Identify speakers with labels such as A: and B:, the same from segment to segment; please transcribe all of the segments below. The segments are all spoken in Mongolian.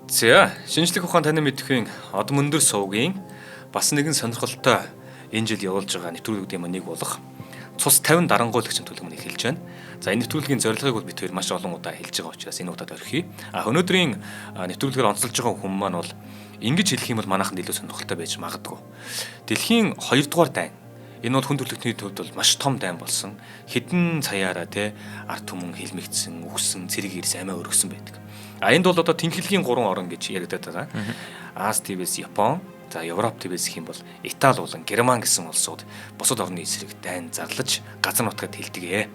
A: За, шинжлэх ухаан таны мэдхийн од мөндөр сувгийн бас нэгэн сонирхолтой энэ жил явуулж байгаа нэвтрүүлгүүдийн нэг болох цус 50 дарангуйлагч төлөвлөгөөг эхэлж байна. За, энэ нэвтрүүлгийн зорилгыг бол бид хоёр маш олон удаа хэлж байгаа учраас энэ удаад орхиё. Өнөөдрийн нэвтрүүлгээр онцолж байгаа хүн маань бол ингэж хэлэх юм бол манайхан илүү сонирхолтой байж магадгүй. Дэлхийн 2 дугаар дайн. Энэ бол хүн төрөлхтний төвд бол маш том дайн болсон. Хэдэн цаяараа ард түмэн хэлмэгдсэн, үхсэн, цэрэг ирс амиа өргөсөн байдаг. Энд бол одоо тэнхлэгийн 3 орн гэж яригадаад байгаа. Аз твээс Япон, за Европ твээс гэх юм бол Итали болон Герман гэсэн улсууд бусад орны эсрэг дайн зарлаж газар нутгад хилдэгэ.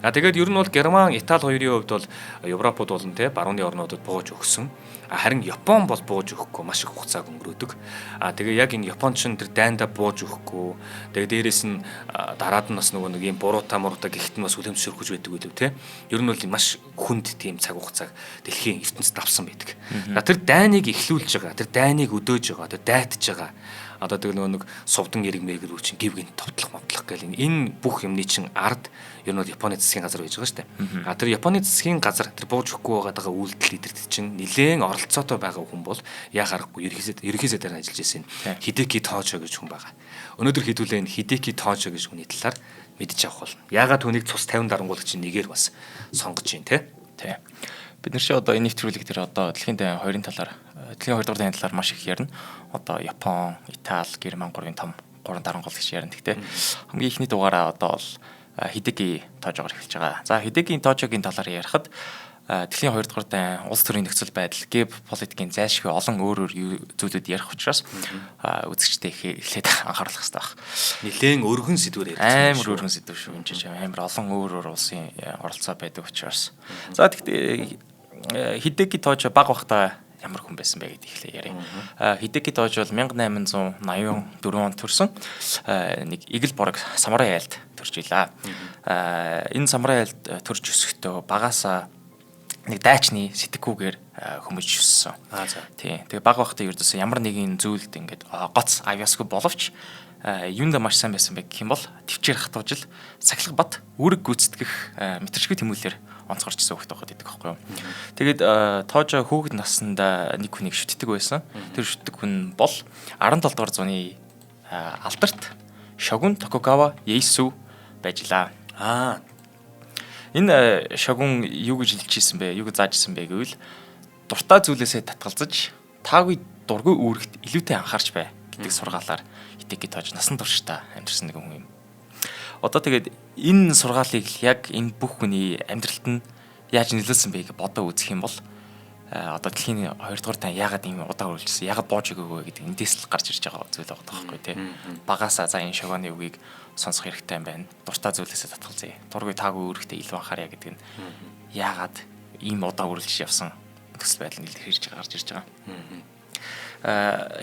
A: Тэгээд ер нь бол Герман, Итали хоёрын хувьд бол Европод болон барууны орнуудад бууж өгсөн. Харин Япон бол бууж өгөхгүй маш их хугацааг өнгөрөөдөг. Тэгээ яг энэ Япончин тэр дайндаа бууж өгөхгүй. Тэгээ дээрэс нь дараад нь бас нэг юм буруутай гихт нь бас үлэмжшөрхөж байдаг үлээ те. Ер нь бол маш хүнд тийм цаг хугацааг дэлхийн ертөнцид авсан байдаг. Тэр дайныг эхлүүлж байгаа, тэр дайныг өдөөж байгаа, тэр дайтж байгаа. Одоо тэр нэг сувдан эрэг мэрэг рүү чинь гівгэн товтлох гэл энэ бүх юмны чинь ард ер нь бол Японы засгийн газар байж байгаа шүү дээ. Тэр Японы засгийн газар тэр бууж өгөхгүй байгаа үйлдэл эдэрт чинь нэлээд оролцоотой байгаа хүн бол яхаарахгүй ерөнхийдөө дээр ажиллаж байсан Хидэки Тоожо гэж хүн байгаа. Өнөөдөр хэдүүлээ энэ Хидэки Тоожо гэж хүний талаар мэдж авах болно. Яагаад түүнийг цус 50 дарангуулагч нэгээр бас сонгож байна те.
B: Бид нар чи одоо энэ нэвтрүүлэг дээр одоо дэлхийн дайн 2-ын талаар дэлхийн 2 дугаар дайны талаар маш их ярина. Одоо Япон, Итали, Герман 3-ын том 3 дарангуулагч ярина гэхдээ хамгийн ихний дугаараа одоо бол Хидэки Тоожогоор эхэлж байгаа. За Хидэки Тоожогийн талаар ярихад дэлхийн 2 дугаар дайн улс төрийн нөхцөл байдал, геополитикийн зайлшгүй олон өөр зүйлүүд ярих учраас үзэгчдээ эхлээд анхааруулах хэрэгтэй байна.
A: Нилээн өргөн сэдвээр ярих.
B: Амар өргөн сэдв шүү. Энд чинь амар олон өөр улсын оролцоо байдаг учраас. За тэгтээ Хидэки Тоожо баг бахта ямар хүн байсан бэ гэдгийг эхлэе ярив. Хидэки Тоожо бол 1884 онд төрсөн. Нэг игэл борог самурай айлд төрж илаа. Энэ самурай айлд төрж өсөхдөө багаасаа нэг дайчны сэтгэхүүгээр хүмүүж өссөн. Тийм. Тэгээ баг бахта ердөөсөө ямар нэгэн зүйлд ингээд гоц авьяасгүй боловч юунда маш сайн байсан бэ гэх юм бол төвчээр хатуужил сахилга бат үүрэг гүйцэтгэх мэтэршгүй тэмүүлэлээр онцгорчсон хөлт байгаад байдаг байхгүй юу. Тэгээд Тоожо хүүхэд наснда нэг хүнийг шүтдэг байсан. Тэр шүтдэг хүн бол 17 дугаар зууны алдарт шогун Токугава Ieyasu байжлаа. Энэ шогун юу гэж хэлчихсэн бэ? Юу гэж зааж ирсэн бэ гэвэл дуртай зүйлээсээ татгалзаж таагүй дургүй үүрэгт илүүтэй анхаарч бай гэдэг сургаалаар Хидэки Тоожо насан туршдаа амьдсан нэг хүн юм. Одоо тэгээд энэ сургаалыг яг энэ бүх хүний амьдралд нь яаж нөлөөлсөн бэ гэж бодоо үзэх юм бол одоо дэлхийн 2 дугаар дан яагаад ийм удаа үргэлжлэсэн, яагаад боож өгөөгөө гэдэг эндээс л гарч ирж байгаа зүйл байгаа байхгүй тий. Багаасаа за энэ шогооны үгийг сонсох хэрэгтэй юм байна. Дуртай зүйлээсээ татгалзъя. Дургүй таагүй үүрэгтэй илүү анхааря гэдэг нь яагаад ийм удаа үргэлж явсан төсөл байдал нь илэрхийлж гарч ирж байгаа.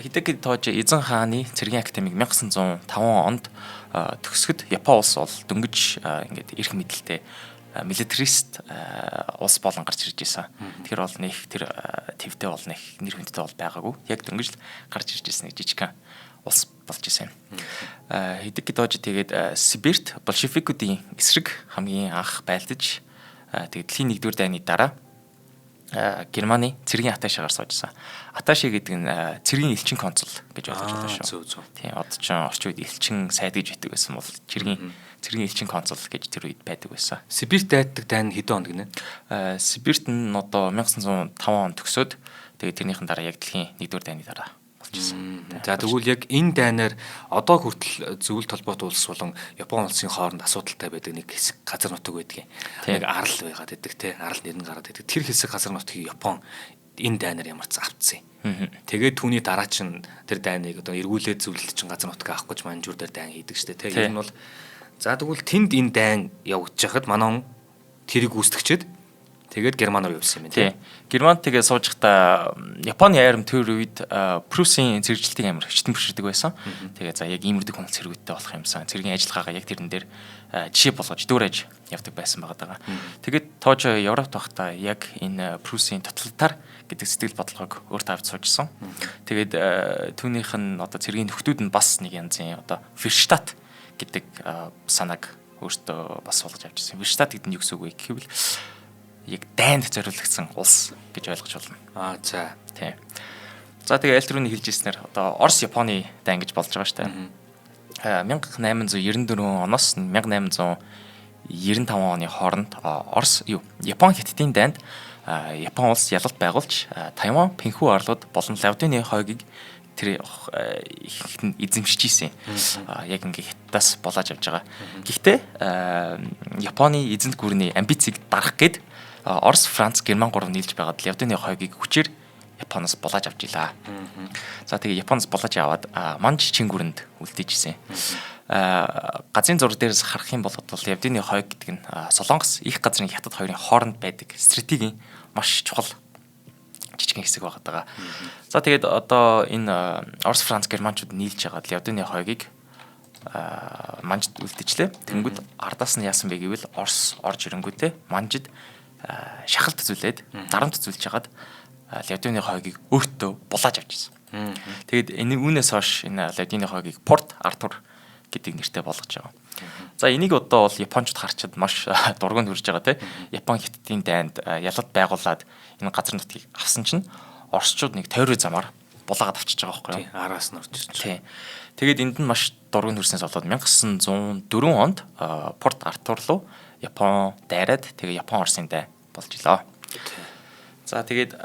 B: Хидэки Тоожо эзэн хааны цэргийн академиг 1905 онд төгсгөд Япон улс бол дөнгөж ингээд эрх мэдэлтэй милитарист улс болон гарч ирж байсан. Тэгэхээр бол нэг тэр твтэй бол нэг нэр хүндтэй бол байгаагүй. Яг дөнгөж л гарч ирж байсан нэг жижигхан улс болж исэн. Хидэки Тоожо тэгээд Сибирт большевикуудын эсрэг хамгийн анх байлдаж тэгээд дэлхийн 1-р дайны дараа Германы цэргийн аташагаар суужсан. Аташи гэдэг нь цэргийн элчин консул гэж ойлгож байна шүү. Тийм, одоо ч орчин үед элчин сайд гэж байдаг байсан бол цэргийн элчин консул гэж тэр үед байдаг байсан.
A: Сибирт дайдаг дайн хэдэн онд гинэ?
B: Сибирт нь одоо 1905 онд төгсөөд тэгээд тэрнийхэн дараа яг дэлхийн 1-р дайны дараа болж исэн.
A: За тэгвэл яг энэ дайнаар одоо хүртэл зөвлөлт холбоот улс болон Япон улсын хооронд асуудалтай байдаг нэг хэсэг газар нутаг байдгийг. Нэг арал байгаад байдаг те. Арал нэр нь гараад байдаг. Тэр хэсэг газар нутгийг Япон энэ дайнаар ямар ч авцсан. Тэгээд түүний дараа чинь тэр дайныг одоо эргүүлээд зөвлөлт чинь газар нутаг авах гэж манжуур дээр дайн хийдэг штэ те. Ер нь бол за тэгвэл тэнд энэ дайн явагдаж хахад манай тэрийг гүйцэтгэжээд тэгээд Герман руу явсан юм тийм.
B: Германд тэгээ суужхдаа Японы айрам тэр үед Пруссийн зэрэглэлтийг амар хичтэн бэршдэг байсан. Тэгээ за яг иймэрдэг хүн цэргүүдтэй болох юмсан. Цэргийн ажиллагаагаа яг тэрэн дээр жишээ болгож дүүрэж явдаг байсан байгаа. Тэгээд Тоожо Европт байхдаа яг энэ Пруссийн тоталитар гэдэг сэтгэл бодлогыг өөртөө авч суужсан. Тэгээд түүнийх нь одоо цэргийн нөхдүүд нь бас нэг янзын одоо Ферштадт гэдэг санааг өөртөө бас суулгаж авч ирсэн. Ферштадт гэдэг нь юу гэсэн үг вэ гэвэл яг дайнд зориулагдсан улс гэж ойлгож болно.
A: За.
B: Тийм. За тэгээ аль түрүүний хэлж ирснээр одоо Орос Японы дайн гэж болж байгаа шүү дээ. 1894 оноос 1895 оны хооронд Япон Хятадын дайнд Япон улс ялалт байгуулж Тайван, Пэнхүү арлууд болон Лаодины хойгийг тэр эзэмшиж ийсэн. Яг ингээ Хятадаас болоож авч байгаа. Гэхдээ Японы эзэнт гүрний амбицийг дарах гээд Орос, Франц, Герман гурав нийлж байгаад Лаодины хойгийг хүчээр Японоос болоож авч илаа. За тэгээ Японоос болоож аваад Манж Чингүрэнд үлдээжсэн. Газрын зураг дээрээс харах юм бол Лаодины хойг гэдэг нь Солонгос их газрын Хятад хоёрын хооронд байдаг стратегийн маш чухал жижигхэн хэсэг байгаа. За тэгээд одоо энэ Орос, Франц, Германчууд нийлж байгаа Лаодины хойгийг Манжид үлдээжлээ. Тэнгүүд ардаас нь яасан бэ гэвэл Орос орж ирэнгүүтээ Манжид шахалт зүйлээд дарамт зүйлж хагаад Лаодины хойгийг өөртөө булааж авчихсан. Тэгээд энэ үүнээс хойш энэ Лаодины хойгийг Порт Артур гэдэг нэртэй болгож байгаа. За энийг одоо бол Япончууд харчаад маш дургуун хүрж байгаа тийм. Япон Хятадын дайнд ялалт байгуулад энэ газар нутгийг авсан чинь Оросчууд нэг тойроо замаар булаагаад авчиж байгаа байхгүй юу?
A: Араас нь орж ирж
B: байгаа. Тэгээд энд нь маш дургуун хүрснээс болоод 1904 онд Порт Артур руу Япон дайраад тэгээ Япон Оросын дай болж илаа. За тэгээд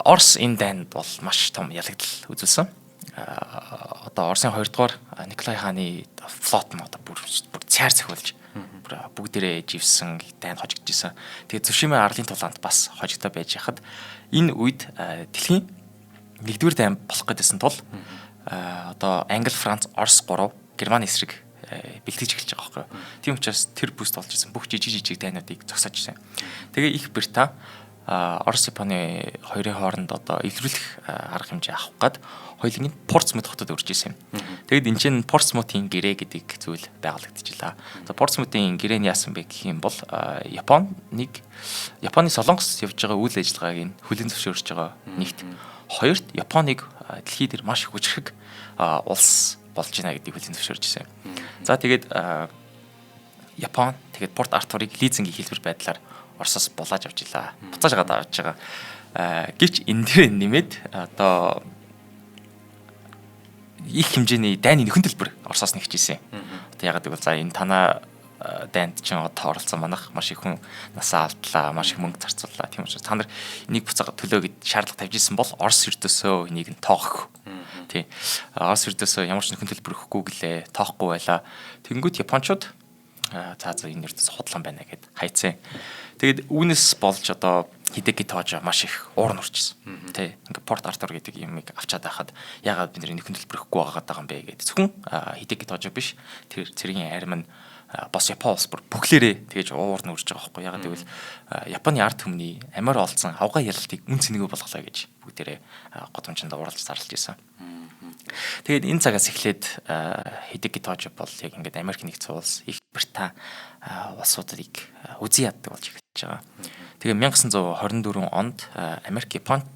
B: Орос энэ дайнд бол маш том ялагдал үзүүлсэн. Одоо Оросын 2 дугаар Николай хааны флот нь одоо бүр цайр цохиулж бүгдээрээ живсэн дайнд хожигдчихсэн. Тэгээд Цусимын арлын тулаанд бас хожигдоо байж хахад энэ үед дэлхийн 1-р дайн болох гэдсэн тул одоо Англи, Франц, Орос 3 Герман эсрэг бэлтгэж эхэлж байгаа байхгүй юу. Тийм учраас тэр бүст болж исэн бүх жижиг дайнуудыг зогсоож исэн. Тэгээ их Британи Орос Японы хоёрын хооронд одоо илрүүлэх арга хэмжээ авах гад хоёулын Портсмут хотод урж исэн. Тэгэд энэ чинь Портсмутын гэрээ гэдэг зүйл байгуулагдчихлаа. За Портсмутын гэрээ нь яасан бэ гэх юм бол Японы Солонгос явж байгаа үйл ажиллагааг нь хүлээн зөвшөөрч байгаа нэгт. Хоёрт Японыг дэлхий дээр маш их хүчрэх улс болж байна гэдгийг хүлээн зөвшөөрч исэн. За тэгээд Япон тэгээд Порт Артурыг лизингийн хэлбэр байдлаар Оросоос булааж авч илаа. Буцааж гадаа авч байгаа. Гэвч энэ дээр нэмээд одоо их хэмжээний дайны нөхөн төлбөр Оросоос нэгжсэн. Одоо ягаад гэвэл за энэ танаа дайнд чинь одоо оролцсон манах маш их хүн насаа алдлаа, маш их мөнгө зарцууллаа. Тийм учраас та нар энийг буцаага төлөө гэд шаардлага тавьж исэн бол Орос эрдөөсөө энийг нь тоохох. Тийм. Орос эрдөөсөө ямар ч нөхөн төлбөр өгөхгүй гэлээ, тоохгүй байлаа. Тэнгүүт Япончууд за энэ эрдөөс худлан байна гэд хайцсан. Тэгээд үүнээс болж одоо Хидэки Тожо маш их уурн урчсан. Тэ ингээ Порт Артур гэдэг юмыг авчаад байхад ягаад бид нөхөн төлбөр өгөхгүй байгаа юм бэ гэдэг. Зөвхөн Хидэки Тожо биш тэр цэргийн арим нь бас Япон улс бүхлээрээ тэгэж уурн урж байгаа байхгүй. Ягаад гэвэл Японы ард түмний амар олцсон авгаа ялалтыг үн цэнэгүй болголоо гэж бүгдээрээ годомчонд уралж зарлж ирсэн. Тэгээд энэ цагаас эхлээд Хидэки Тожо бол яг ингээд Америк нэгдсэн улс, Их Британи улсуудыг үзий яддаг болж эхэлж байгаа. Тэгээ 1924 онд Америк Японы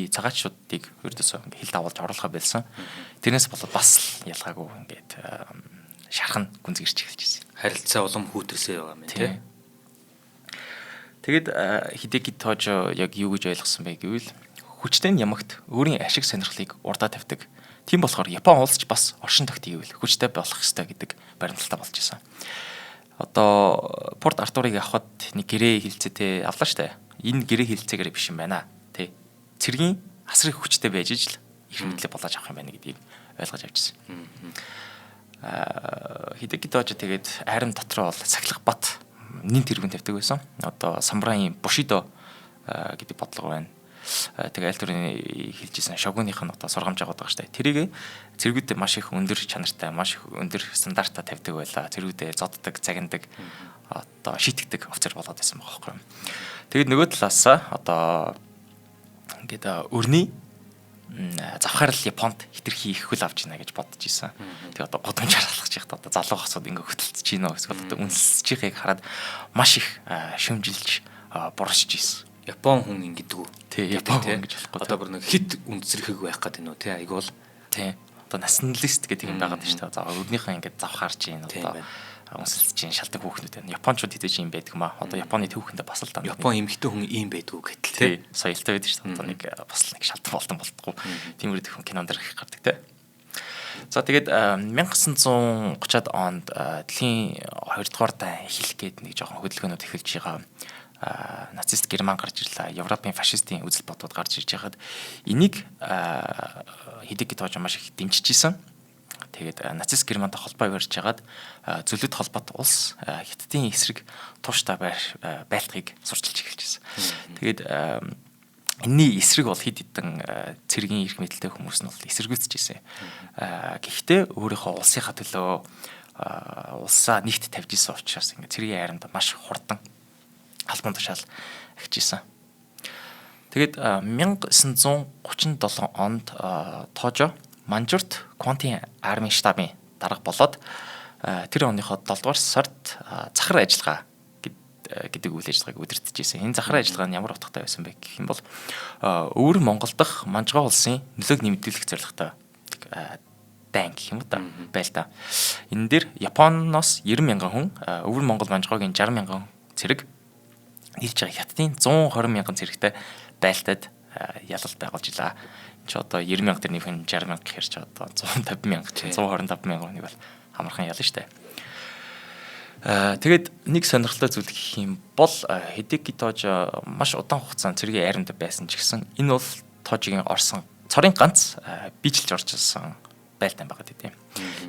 B: цагаатчуудыг ердөөсөө хил давуулж оруулахаа байлсан. Тэрнээс болоод бас ялгаагүй ингээд шархан гүнзгийрч эхэлж ирсэн.
A: Харилцаа улам хүүтэрсэй байгаа юм тий.
B: Тэгэд Хидэки Тожо яг юу гэж ойлгосон бэ гэвэл хүчтэй ямагт өөрийн ашиг сонирхлыг урдаа тавьдаг. Тийм болохоор Япон улс ч бас оршин тогтъё гэвэл хүчтэй болох ёстой гэдэг баримталтай болж исэн. Одоо Порт Артурыг авахд нэг гэрээ хилцээтэй авлаа штэ. Энэ гэрээ хилцээгээр биш юм байна. Тэ. Цэргийн асар их хүчтэй байж ижил их мэдлэг болоож авах юм байна гэдгийг ойлгож авчихсан. Хидэки Тожо тэгээд айрам дотроо бол сахилах бат нин тэргүүн тавьдаг байсан. Одоо самураийн Бушидо гэдэг бодлого байна. Тэгээ аль төрний хэлжсэн шогуных нь одоо сургамж аваад байгаа штэ. Тэрийг цэргүүдээ маш их өндөр чанартай, маш их өндөр стандартаа тавьдаг байлаа. Цэргүүдээ зодддаг, цагиндаг, одоо шийтгдэг офицер болоод байсан байгаа байхгүй. Тэгээд нөгөө талаасаа одоо ингээд өрний завхаарл Японд хитрхи их хөл авч ийна гэж бодож исэн. Тэгээ одоо годомжаар алхаж яхад одоо залуу хасууд ингээ хөтөлдөж байна уу эсвэл одоо үнсэлж байгааг хараад маш их шөмжилж боршиж исэн.
A: Япон хүн ингэдэг үү?
B: Тий, Япон хүн гэж болохгүй.
A: Одоо бүр нэг хит үндэсрэх байх гэдэг нь үү? Тий, айгуул.
B: Тий. Одоо националист гэдэг юм байгаад шүү дээ. За өрнийхөө ингээд завхаарч ийн одоо унсалж чинь шалдаг хүүхнүүд байна. Япончууд хэдэж юм байдаг маа. Одоо Японы төвхөндөө бас л даа.
A: Япон эмэгтэй хүн ийм байдгүй гэтэл
B: тий. Соёлтой байдаг шүү дээ. Одоо нэг бас нэг шалдаг болтон болтгоо. Тиймэр төвхөн кинонд их гардаг те. За тэгээд 1930-ад онд дэлхийн 2 дугаар дай эхлэх гээд нэг жоохон хөдөлгөөнүүд эхэлж байгаа. Нацист Герман гарч ирлээ. Европын фашистын үзэл бодууд гарч ирж байхад энийг Хидеки Тожо маш их дэмжиж исэн. Тэгээд нацист Германтай холбоо барьж хагаад зөвлөд холбоот улс Хятадын эсрэг тууштай байлтахыг сурчилж эхэлж байсан. Тэгээд энэний эсрэг бол хэд хэдэн цэргийн эрх мэдэлтэй хүмүүс нь бол эсэргүүцэж ирсэн. Гэхдээ өөрийнхөө улсынхаа төлөө улсаа нэгт тавьж исэн учраас ингээд цэргийн айрамд маш хурдан албан тушаал агчижсэн. Тэгээд 1937 онд Тожо Манжурт Квантын армийн штабын дарга болоод тэр оныхоо 7 дугаар сард захар ажиллагаа гэдэг үйл ажиллагааг удирдах гэсэн. Энэ захар ажиллагаа нь ямар утгатай байсан бэ гэх юм бол өвөр Монгол дахь Манжгаа улсын нөлөөг нэмэгдүүлэх зорилготой дайн гэх юм да байл та. Энэ дээр Японоос 90,000 хүн, өвөр Монгол Манжгаагийн 60,000 цэрэг нийлж байгаа Хятадын 120,000 цэрэгтэй байлтад ялалт байгуулж илаа. Чи одоо 90,000 дээр нэг хүн 60,000 гэхэр чи одоо 150,000 125,000 хүнийг бол хамархан ялна штэ. Тэгээд нэг сонирхолтой зүйл гэх юм бол Хидеки Тожо маш удаан хугацаанд цэргийн айрамд байсан ч гэсэн энэ бол Тожигийн орсон цорын ганц биежилж орж ирсэн байлдаан байгаа тийм.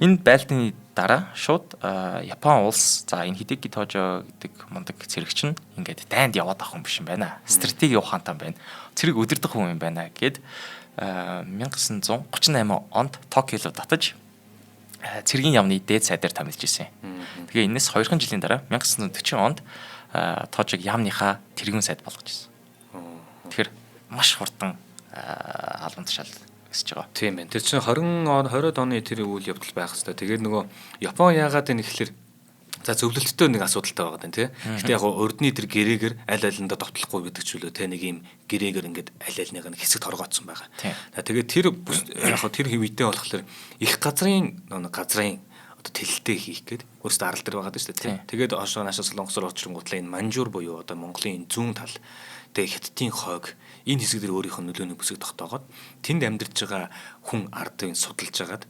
B: Энэ байлдааны дараа шууд Япон улс за энэ Хидеки Тожо гэдэг мундаг цэрэгч нь ингээд дайнд яваад авах юм биш юм байна. Стратеги ухаантай юм байна. Цэрэг удирдах хүн юм байна гэд 1938 онд Токио руу татаж цэргийн яамны дээд сайдаар томилж ирсэн. Тэгээ энэс 2 жилийн дараа 1940 онд Тожиг яамныхаа тэргүүн сайд болгож ирсэн. Тэгэхээр маш хурдан албан тушаал өсөж байгаа.
A: Тийм байна. Тэр чинь 20-20 оны тэр үйл явдал байх хэвээр. Тэгээд нөгөө Япон яагаад энэ ихлээр за зөвлөлттэй нэг асуудалтай байгаа даа тий. Гэтэ яг урдны тэр гэрээгээр аль алиндаа довтлохгүй гэдэг ч үлээ тий нэг юм гэрээгээр ингээд аль альнийг нэг хэсэг торгоодсон байгаа. Тэгээд тэр яг тэр хэвийдээ болохоор их газрын одоо тэлэлтэй хийх гээд өөрөөсөө арал дээр байгаа даа шүү дээ тий. Тэгээд хойшоо наашаа Солонгос руу очрongотлаа энэ Манжуур буюу одоо Монголын зүүн тал тэгээд Хятадын хойг энэ хэсэг дээр өөрийнх нь нөлөөний бүсэг тогтоогоод тэнд амьдарч байгаа хүн ардыг судалж агаад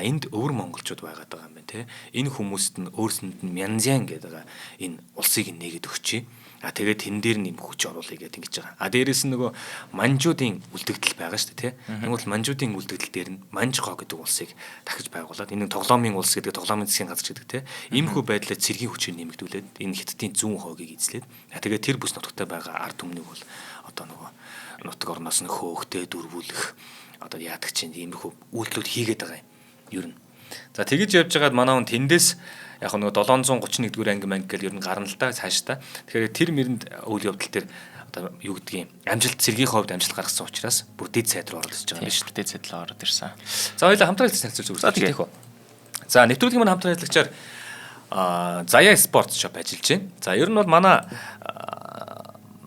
A: энд өвөр монголчууд байгаад байгаа юм байна те. Энэ хүмүүст нь өөрсөнд нь Мянзян гэдэг энэ улсыг нээгээд өгчээ. Тэгээд тэн дээр нэм хүч оруулъя гэдэг ингэж байгаа. Дээрээс нь нөгөө манжуудын үлдэгдэл байгаа шүү дээ те. Тэгвэл манжуудын үлдэгдэл дээр нь Манжгоо гэдэг улсыг дахиж байгуулад энэ тоглоомын улс гэдэг тоглоомын засгийн газар гэдэг те. Иймэрхүү байдлаар цэргийн хүчийг нэмэгдүүлээд энэ Хятадын зүүн хойгийг эзлээд тэгээд тэр бүс нутагтай байгаа ард түмнийг бол одоо нөгөө нутаг орноос нь хөөхтэй дөрвүүлэх одоо яадаг чинь иймэрхүү үйлдэлүүд хийгээд байгаа юм. Ер нь. За тэгэж явж байгаад манай хүн тэндээс яг нөгөө 731-р анги манг гэл ер нь гарна л та цааш та. Тэгэхээр тэр мэрэнд үйл явдал дээр одоо юу гэдгийг амжилт цэргийн хувьд амжилт гаргасан учраас бүр дэд сайд руу ороод ирж байгаа юм биш үү?
B: Дэд сайд руу ороод ирсэн.
A: За хоёулаа хамтран хэлсэн зүйл зүгээр тийм үү? За нэвтрүүлгийн маань хамтран хэлэлцээр Заяа спорт шоп ажиллаж байна. За ер нь бол манай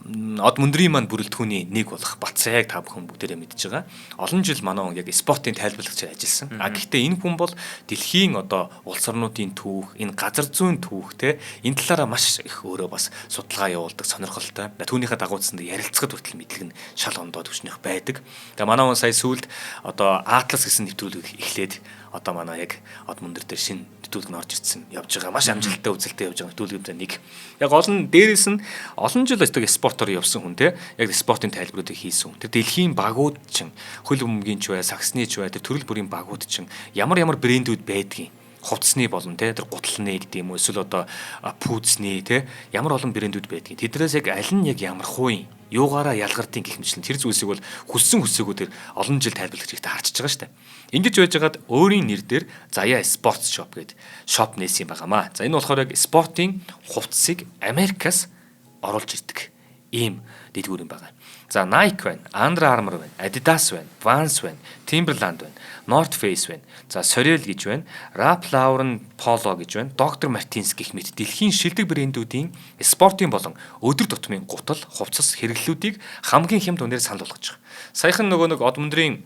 A: од мөндрийн маань бүрэлдэхүүний нэг болох Батцайг та бүхэн бүгдээрээ мэдж байгаа. Олон жил манай яг спортын тайлбарлагчаар ажилласан. Гэхдээ энэ хүн бол дэлхийн одоо улс орнуудын түүх, энэ газар зүйн түүх те энэ талаараа маш их өөрөө бас судалгаа явуулдаг сонирхолтой. Түүнийхээ дагууцсанд ярилцахад хүртэл мэдлэг нь шал ондоо төвчнөх байдаг. Тэгээ манай хүн сая сүүлд одоо Атлас гэсэн нэвтрүүлэг эхлээд одоо манай яг од мөндөр дээр шинэ нэвтрүүлэг нь орж ирсэн явж байгаа. Маш амжилттай үзэлтэй явж байгаа нэвтрүүлгүүдээ нэг. Яг дээрээс нь олон жил өстөг спортоор явсан хүн те яг спортын тайлбаруудыг хийсэн хүн. Тэр дэлхийн багууд чинь хөл бөмбөгийн ч бай, саксны ч бай, тэр төрөл бүрийн багууд чинь ямар брэндүүд байдгийг хувцсны болон те тэр гутлны гэдэг юм уу эсвэл одоо пүүцний те ямар олон брэндүүд байдгийг. Тэднээс яг аль нь яг ямар хувийн юугаараа ялгартын гэх мэтлэн тэр зүйлсийг бол хүссэн хүсээгүүдээр олон жил тайлбарлагч ихтэй харчиж байгаа штэ. Ингэж байжгаад өөрийн нэр дээр Заяа Sports Shop гэдэг шоп нээсэн юм байнамаа. За энэ болохоор яг спортын хувцсыг Америкаас оруулж ирдэг ийм дэдгүүр юм байна. За Nike байна, Under Armour байна, Adidas байна, Vans байна, Timberland байна, North Face байна. За Sorel гэж байна, Ralph Lauren Polo гэж байна, Dr. Martens гэх мэт дэлхийн шилдэг брэндүүдийн спортын болон өдөр тутмын гутал, хувцас хэрэглэлүүдийг хамгийн хямд үнээр санал болгож байгаа. Саяхан нөгөө нэг од мөндрийн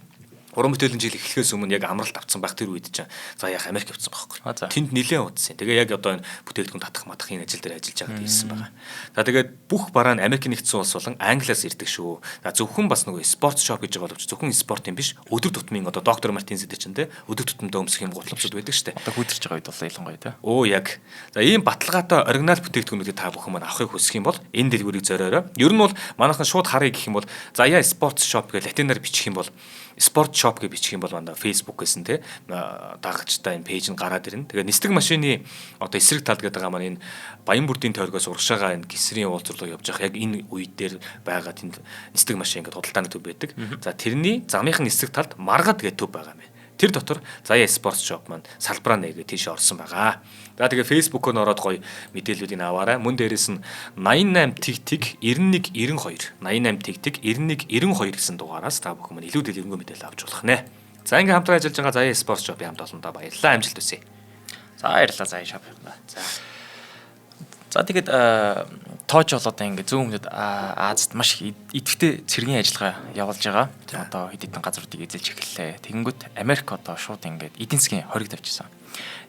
A: Уран бүтээлийн жил эхлэхээс өмнө яг амралт авцсан байх тэр үед чинь за яах Америк явцсан байхгүй. Тэнд нэлээд удсан. Тэгээ яг одоо энэ бүтээгдэхүүн татах матахын ажил дээр ажиллаж байгаад ирсэн байгаа. За тэгээд бүх бараа нь Америк нэгдсэн улс болон Англиас ирдэг шүү. За зөвхөн бас нөгөө спорт шоп гэж байгаа боловч зөвхөн спортын биш өдөр тутмын одоо доктор Мартинс гэдэг чинь те өдөр тутамдаа өмсөх юм гутламжууд байдаг шүү дээ.
B: Одоо хүйдэрч байгаа үед бол ялангуяа те.
A: Оо яг. За ийм баталгаатай оригинал бүтээгдэхүүнүүдийг та бүхэн маань авахыг хүсэх юм бол энэ дэлгүүрийг зориорой. Ер нь бол манайхан шууд харъя гэх юм бол за яа спорт шоп гэж латинаар бичих юм бол спорт шоп гэж бичих юм бол манда Facebook гэсэн те дагагчтай энэ пэйж нь гараад ирнэ. Тэгээ нислэг машины одоо эсрэг талд гэдэг байгаа маань энэ Баян-Бүрдийн тойргоос урагшаага энэ гисрийн уулзрал явж байгаа яг энэ үед дээр байгаа тэнд нислэг машин гэдэг худалдааны төв байдаг. За тэрний замынхын эсрэг талд маргад гэдэг төв байгаа юм. Тэр дотор Заяа спорт шоп маань салбараа нэгээ тийш орсон байгаа. За тэгээ Facebook-оор ороод гоё мэдээллүүдийг аваарай. Мөн дээрээс нь 88 тэг 91 92 88 тэг 91 92 гэсэн дугаараас та бүхэн илүү дэлгэрэнгүй мэдээлэл авч болох нэ. За ингээм хамтран ажиллаж байгаа Заяа спорт шопын хамт олондоо баярлалаа. Амжилт хүсье.
B: За баярлалаа Заяа шоп. За тэгээд тоож бол одоо ингээд зүүн өмнөд Азад маш их идэвхтэй цэргийн ажиллагаа явуулж байгаа. Одоо хэд хэдэн газруудыг эзэлж эхэллээ. Тэгэнгүүт Америк одоо шууд ингээд эдийн засгийн хориг тавьчихсан.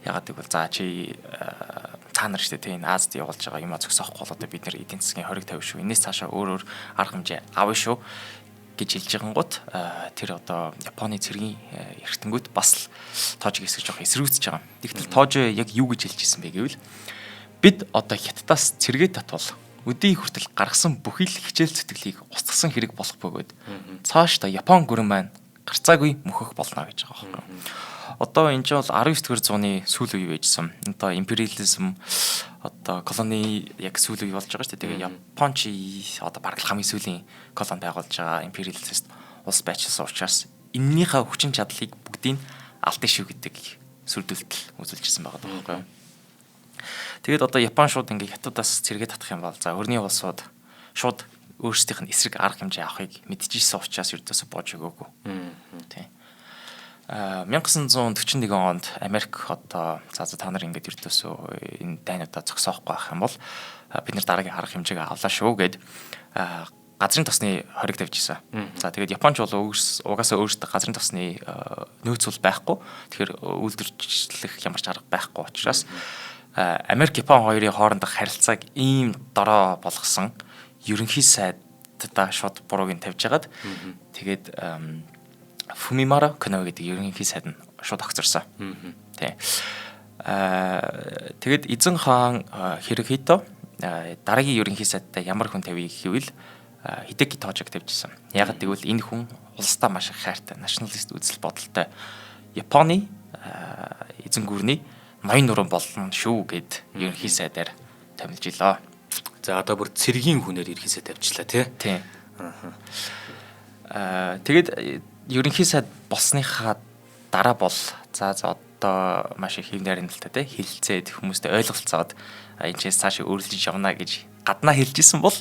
B: Ягаад гэвэл за чи та нар штэ тийм Азад явуулж байгаа юм а зөксөхгүй бол одоо бид нэр эдийн засгийн хориг тавь шүү. Энэс цаашаа өөр арга хэмжээ авна шүү гэж хэлж байгангууд тэр одоо Японы цэргийн эрхтэнгүүд бас тоожийг хэсгэж жоох эсрэгцэж байгаа. Тэгтэл тоож яг юу гэж хэлж ирсэн бэ гэвэл бид одоо хятадаас цэргээ татвал өдий хүртэл гаргасан бүхий л хичээл зүтгэлийг устгасан хэрэг болох бөгөөд цааш та Япон гүрэн маань гарцаагүй мөхөх болно гэж байгаа байхгүй. Одоо энэ ч бол 19-р зууны сүүл үе байжсан. Одоо империализм одоо колони яг сүүл үе болж байгаа шүү дээ. Тэгээ Япон чи одоо бараг хамгийн сүүлийн колони байгуулж байгаа империалист улс байчсан учраас эннийхээ хүчин чадлыг бүгдийг алдсан шүү гэдэг сүрдүүлэлт үзүүлжсэн байгаа байхгүй юу. Тэгээд одоо Япон шууд ингээ хятадаас цэргээ татах юм бол за өрний улсууд шууд өөрсдийнх нь эсрэг арга хэмжээ авахыг мэдчихсэн учраас ердөөсө боож өгөөгүй. Тийм. 1941 онд Америк одоо за та нар ингээд ердөөсө энэ дайнуудаа зогсоохгүй байх юм бол бид нар дараагийн арга хэмжээг авлаа шүү гэд газрын тосны хориг тавьжсэн. За тэгээд Японч бол угаасаа өөрсдөө газрын тосны нөөц бол байхгүй. Тэгэхээр үйлдвэрлэх ямар ч арга байхгүй учраас Америк Япон хоёрын хоорондох харилцааг ийм дорой болгосон ерөнхий сайдаа шууд бурууг нь тавьж агаад тэгээд Фумимара Коно гэдэг ерөнхий сайд нь шууд огцорсон. Тий. Тэгээд эзэн хаан Хирохито дараагийн ерөнхий сайдтай ямар хүн тавья гэвэл Хидэки Тоожиг тавьжсэн. Яг гэвэл энэ хүн улстай маш их хайртай, националист үзэл бодолтой Японы эзэн гүрний ноён нуран болно шүү гэд ерөнхий сайдаар томилж илаа.
A: За одоо бүр цэргийн хүнээр ерөнхий сайд тавьчлаа тий.
B: Тэгээд ерөнхий сайд болсныхаа дараа бол за одоо маш их хэв найрамдалтай тий хилцээд хүмүүстэй ойлголцоод энэчээс цаашаа өөрлөж явна гэж гаднаа хэлжсэн бол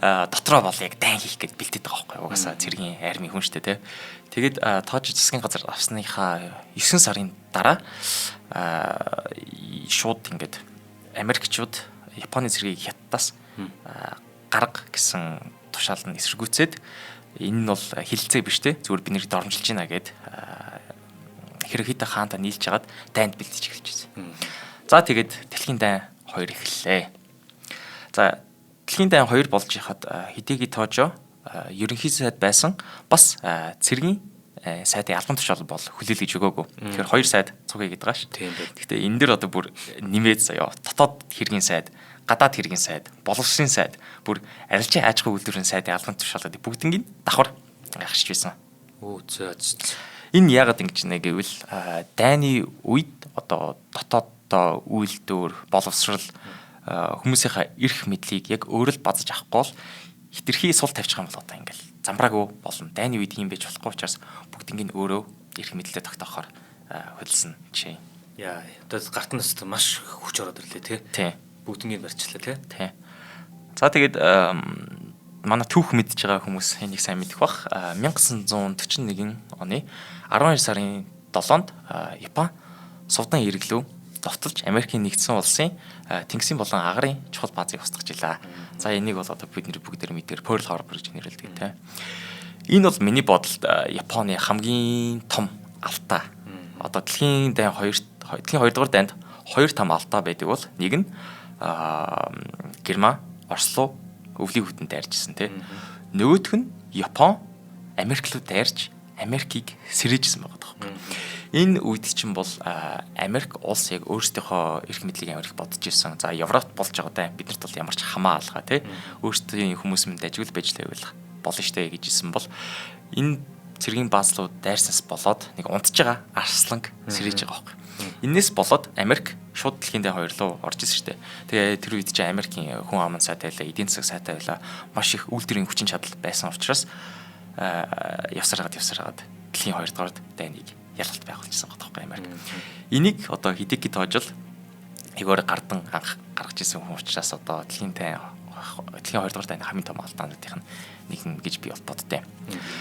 B: дотроо бол яг дайн хийх гэж бэлдээд байгаа байхгүй угаасаа цэргийн армийн хүн штэ тий. Тэгээд тоож засгийн газар авсныхаа 9 сарын дараа шууд ингээд Америкчууд Японы цэргийг хятадаас гарга гэсэн тушаал нь эсэргүүцээд энэ нь бол хилцээ биш те зүгээр би нэрийг дормжилж байна гэд Хирохито хаанта нийлж хагаад дайнд бэлдэж эхэлж байсан. За тэгээд дэлхийн дайн 2 эхэллээ. За дэлхийн дайн 2 болж хахад Хидэки Тоожо ерөнхий сайд байсан бас цэргийн сайдын албан тушаал бол хүлээлгэж өгөөгүй. Тэгэхээр 2 сайд цугыг гэдэг байгаа ш. Гэхдээ энэ дэр одоо бүр нэмээд заяа дотоод хэргийн сайд, гадаад хэргийн сайд, боловсрын сайд, бүр арилжаа аж ахуй үйлдвэрийн сайдын албан тушаалыг бүгднийг давхар гаргаж байсан.
A: Оо зөө.
B: Энэ яагаад ингэж нэ гэвэл дайны үед одоо дотоод үйлдвэр, боловсрал хүмүүсийнхаа эрх мэдлийг яг өөрөө л базж авахгүй бол хитрхи сул тавьчих юм бол одоо ингээл замбраагүй болно. Дайны үед юм байж болохгүй учраас бүгднийг нь өөрөө эрх мэдлээ тогтоохоор хөдөлсөн жишээ.
A: Яа, одоо гарт нас маш хүч ороод ирлээ тий. Бүгднийг барьчлаа тий.
B: За тэгээд манай түүх мэдж байгаа хүмүүс энийг сайн мэдэх бах. 1941 оны 12 сарын 7-нд Япон Сувдан эргэлөө довтолж Америкийн нэгдсэн улсын тэнгисийн болон агарын чухал баазыг устгаж илаа. За энийг бол одоо бид бүгд мэдээр Pearl Harbor гэж нэрлэдэг тийм. Энэ бол миний бодолд Японы хамгийн том алдаа. Одоо дэлхийн 2 дугаар дайнд 2 том алдаа байдаг бол нэг нь Герман, Орос, өвлийн хүйтэн дайрчсан тий. Нөгөөх нь Япон, Америк руу дайрч Америкийг сэрээжсэн байгаа тоххой. Энэ үед чинь бол Америк улс яг өөрсдийнхөө эрх мэдлийг Америк бодож ирсэн. За Европт болж байгаа биднэрт бол ямар ч хамаа алгаа тий. Өөрсдийн хүмүүс мэнд ажигуул байж лайвлах болно штэ гэж хэлсэн бол энэ цэргийн баазлууд дайрсанс болоод нэг унтж байгаа арсланг сэрэж байгаа байхгүй. Энээс болоод Америк шууд дэлхийн дэд хоёр руу орж ирсэн штэ. Тэгээ тэр үед чинь Америкийн хүн амын сайтай байлаа, эдийн засаг сайтай байлаа. Маш их үйлдвэрийн хүчин чадал байсан учраас явсараад дэлхийн 2 дугаар дайныг ялалт байгуулжсэн байгаа тоххой Америк. Энийг одоо Хидеки тоожл эгөөр гардан анх гаргаж ирсэн хүн учраас одоо дэлхийн 2 дугаар дайны хамгийн том алдаануудын нэг нь гэж би бол боддтой.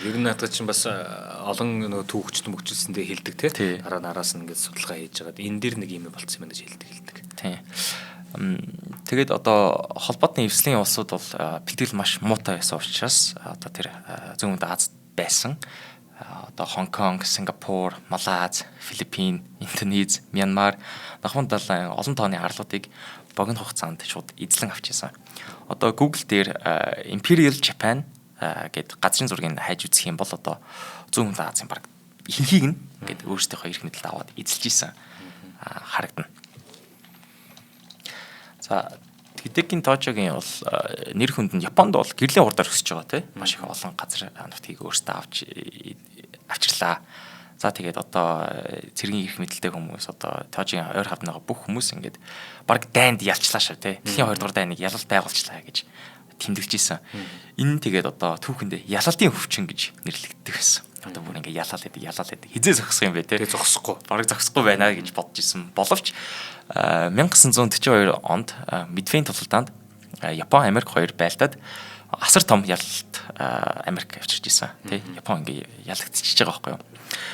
A: Ер нь наадах чинь бас олон нөгөө түүхчд мөгчлсөндөө хэлдэг тий. Араас нь ингээд судалгаа хийж байгаад энэ дэр нэг юм болцсон юм гэж хэлдэг.
B: Тий. Тэгээд одоо холбоотны эвслийн улсууд бол бэлтгэл маш муутай байсан учраас одоо тэр зүүн Азад байсан. Одоо Хонконг, Сингапур, Малайз, Филиппин, Индонез, Мянмар давхар далайн олон тооны арлуудыг богино хугацаанд шууд эзлэн авчихсан. Одоо Google дээр Imperial Japan гэдэг газрын зургийг хайж үзэх юм бол одоо зүүн Азийн баг ихэнхийг нь ингээд өөрсдийнхөө эрх мэдэлд аваад эзэлж исэн харагдана. За Хидекийн Тожогийн бол нэр хүнд нь Японд бол гэрлийн хурдаар өсөж байгаа тийм маш их олон газар нутгийг өөртөө авчирлаа. За тэгээд одоо цэргийн эрх мэдэлтэй хүмүүс одоо Тожийн ойр хавнаага бүх хүмүүс ингээд баг дайнд ялчлаа шав тийм дэлхийн 2 дугаар дайныг ялалт байгуулчлаа гэж тэмдэглэж исэн. Энэ тэгээд одоо түүхэндээ ялалтын хөвчин гэж нэрлэгддэг байсан. Одоо бүр ингээд ялаал гэдэг хизээ зогсох юм бэ тийм
A: зогсохгүй
B: бараг зогсохгүй байна гэж бодож исэн. Боловч 1942 онд Медвейн тулалдаанд Япон, Америк хоёр байлдаад асар том ялалт Америк авчирч исэн. Тэ Япон ингээ ялагдчихж байгаа байхгүй юу.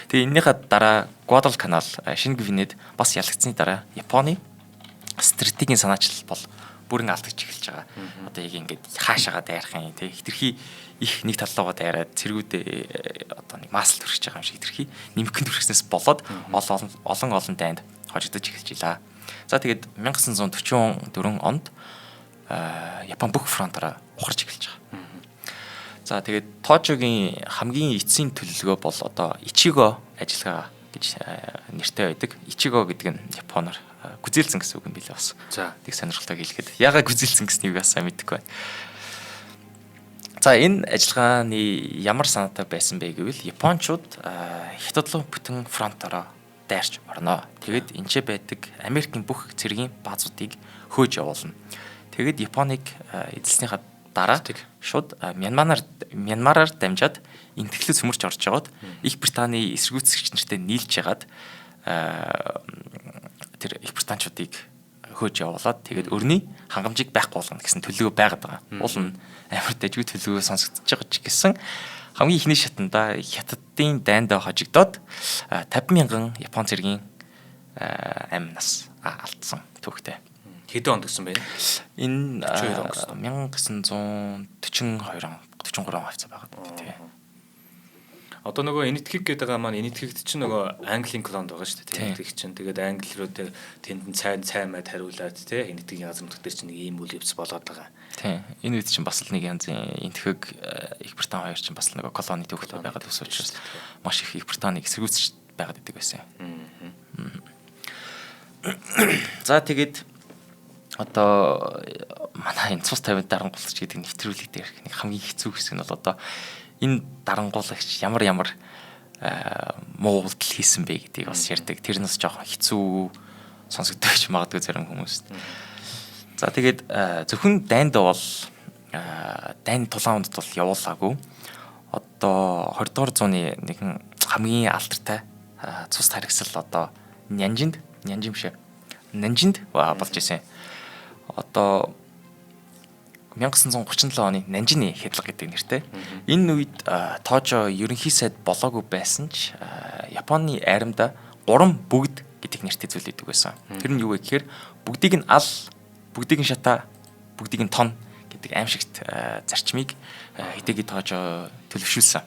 B: Тэгээ энэнийхээ дараа Гвадалканал, Шинэ Гвинейд бас ялагдсны дараа Японы стратегийн санаачлал бол бүрэн алдаж эхэлж байгаа. Одоо яг ингээд хаашаага дайрах юм те хитрхи их нэг таллуугаа дайраад цэргүүдээ одоо нэг маасл төрчихж байгаа юм шиг хитрхи нэмхэн төрчихснээс болоод олон дайнд хожигдож эхэлж илаа. За тэгээд 1944 онд Япон бүх фронтоор ухарч эхэлж байгаа. За тэгээд Тожогийн хамгийн эцсийн төлөвлөгөө бол одоо Ичиго ажиллагаа гэж нэртэй байдаг. Ичиго гэдэг нь Японоор гүзээлсэн гэсэн үг юм билээ бас.
A: За
B: тийг сонирхолтой хэлэхэд яагаад гүзээлсэн гэснийг бас сайн мэдэхгүй байна. За энэ ажиллагааны ямар санаатай байсан бэ гэвэл Япончууд Хятад руу бүтэн фронтоор дайрч орно. Тэгэд энчээ байдаг Америкийн бүх цэргийн баазуудыг хөөж явуулна. Тэгэд Японыг эзэлснийхаа дараа шууд Мянмараар дамжаад интгэлээ цөмөрч орж жагаад Их Британий эсэргүүцэгч нартай нийлж ягаад тэр Их Британчуудыг хөөж явуулаад тэгээд өрний хангамжийг байхгүй болгоно гэсэн төлөвлөгөө байгаад байгаа. Уул нь амар дэжгүй төлөвлөгөө сонсогдож байгаа ч гэсэн хамгийн ихний шатанда Хятадын дайндаа хожигдоод 50,000 Япон цэргийн амнаас алдсан түүхтэй.
A: Хэдэн онд гэсэн бэ?
B: Энэ 1942 43 хавцаа байгаа тий.
A: Одоо нөгөө Энэтхэг гэдэг байгаа маань Энэтхэгт чинь нөгөө Английн колонд байгаа шүү дээ. Энэтхэг чинь тэгээд Англи руу тэнд нь цай мэд хариулаад тий Энэтхэгийн газар нутгаар чинь нэг ийм үйл явц болоод байгаа.
B: Тий. Энэ үед чинь бас л нэг янзын Энэтхэг Их Британи хоёр чинь бас л нөгөө колони төвхтэй байгаад ус учраас маш их Их Британиг эсэргүүцэж байгаад идэг байсан. За тэгээд одоо манай энэ цус 50 дарангуулч гэдэг нэвтрүүлэг дээр нэг хамгийн хэцүү хэсэг нь бол одоо энэ дарангуулагч ямар муу үйлдэл хийсэн бэ гэдгийг бас ярьдаг. Тэр нь бас жоохон хэцүү сонсогдож магадгүй зарим хүмүүст. За тэгээд зөвхөн дайнд бол дайны тулаанд бол явуулаагүй. Одоо 20 дугаар зууны нэгэн хамгийн алдартай цус тархисал одоо Нанжинд болж исэн. Одоо 1937 оны Нанжины хядлага гэдэг нэртэй. Энэ үед Тожо ерөнхий сайд болоогүй байсан ч Японы айрамда 3 бүгд гэдэг нэртэй зүйл идэг байсан. Тэр нь юу вэ гэхээр бүгдийг нь ал, бүгдийг нь шата, бүгдийг нь тон гэдэг аимшигт зарчмыг Хидеки Тожо төлөвшүүлсэн.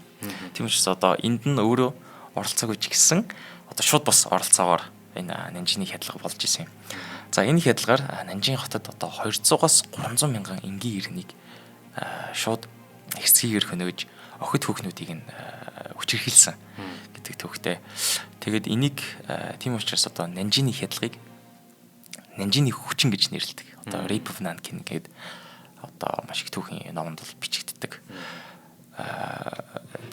B: Тийм учраас одоо энд нь өөрөө оролцоогүй ч гэсэн одоо шууд бас оролцоогоор энэ Нанжины хядлага болж исэн юм. За энэ хядлагаар Нанжин хотод одоо 200-аас 300 мянган энгийн иргэнийг шууд эцгийгээр хөнөөж охид хүүхнүүдийг нь хүчирхийлсэн гэдэг төвхтэй. Тэгээд энийг тийм учраас одоо Нанжины хядлагыг Нанжины хүчин гэж нэрлэдэг. Одоо Rape of Nankin гэдэг одоо маш их түүхийн номонд бол бичигддэг.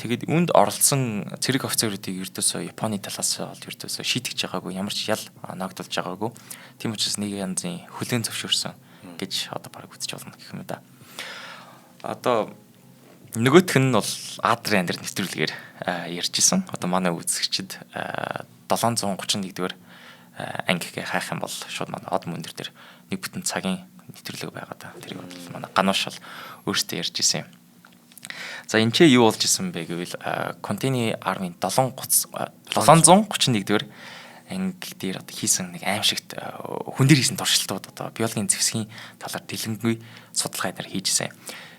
B: Тэгээд үүнд оролцсон цэрэг офицеруудыг ердөөсөө Японы талаас бол ердөөсөө шийтгэж байгаагүй, ямар ч ял ногдуулж байгаагүй. Тийм учраас нэг янзын хүлээн зөвшөөрсөн гэж одоо бараг үзэж болно гэх юм да. Одоо нөгөөх нь бол Адрын андэр нэвтрүүлгээр ярьжсэн. Одоо манай үзэгчид 731-р ангигээ хайх юм бол шууд манай од мөндөр дээр нэг бүтэн цагийн нэвтрүүлэг байгаа да. Тэрийг бол манай Гануушал өөртөө ярьжсэн юм. За энэ ч юу болж исэн бэ гэвэл Контини армийн 731-р анги дээр одоо хийсэн нэг аимшигт хүн дээр хийсэн туршилтууд одоо биологийн зэвсгийн талаар дэлгэнгүй судалгаа эдгээр хийжсэн.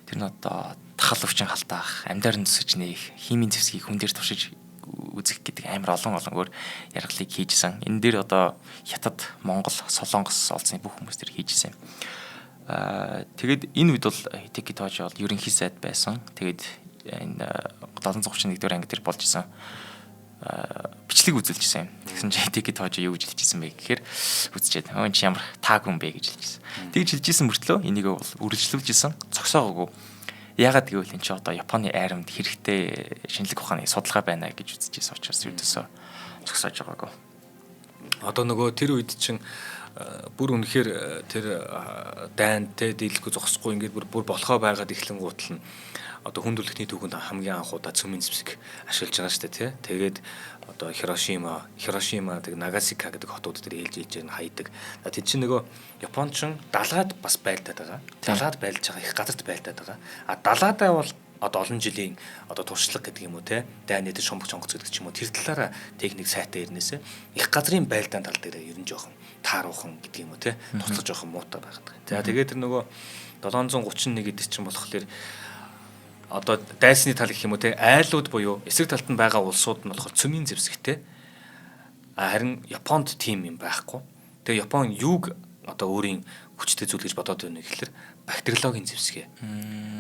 B: Тэр нь одоо тахал өвчин халтаах, амьдарн төсөж нээх, химийн зэвсгийг хүн дээр туршиж үзэх гэдэг амар олон өөр яргалыг хийжсэн. Энэ дээр одоо Хятад, Монгол, Солонгос олзны бүх хүмүүс тэр хийжсэн. Тэгээд энэ үед бол Хитэки Тожи бол ерөнхий сайд байсан. Тэгээд энэ 731-р анги дээр болж исэн бичлэг үзүүлжсэн юм. Тэгсэн чинь Хитэки Тожи юу гэж хэлжсэн бэ гэхээр үзчихэд өө чи ямар тааг хүн бэ гэж хэлжсэн. Тэгж хэлжсэн мөртлөө энийг бол үргэлжлүүлжсэн цогсоогоогүй. Яагаад гэвэл энэ чи одоо Японы айрамд хэрэгтэй шинжлэх ухааны судалгаа байна гэж үзчихсэн учраас юудасаа зогсоож байгаагүй.
A: Одоо нөгөө тэр үед чинь бүр үнэхээр тэр дайнтай дийлэхгүй зогсохгүй ингээд бүр болохоо байгаад эхлэн гутал нь одоо хүндрэлтний түүхэнд хамгийн анх удаа цөмийн зэвсэг ашиглаж байгаа шүү дээ тий. Тэгээд одоо Хирошима тэг Нагасаки гэдэг хотууд дээр ээлж ээлж хайдаг. Тэд чинь нөгөө Япончин далаад бас байлдаад байгаа. Далаад байлж байгаа их газарт байлдаад байгаа. А далаадаа бол одоо олон жилийн одоо туршлага гэдэг юм уу те дайны дээр шомбогч онгоц гэдэг ч юм уу тэр талаараа техник сайтай ирнээсээ их газрын байлдаан тал дээр ер нь жоохон тааруухан гэдэг юм уу те туслаж жоохон муутай байгаад. За тэгээд тэр нөгөө 731 гэдэг чинь болохоор одоо дайсны тал гэх юм уу те айлууд буюу эсрэг талд нь байгаа улсууд нь болохоор цөмийн зэвсэгтэй. Харин Японд тийм юм байхгүй. Тэгээ Япон юуг одоо өөрийн хүчтэй зүйл гэж бодоод байна гэхэлэр бактериологийн зэвсгээ.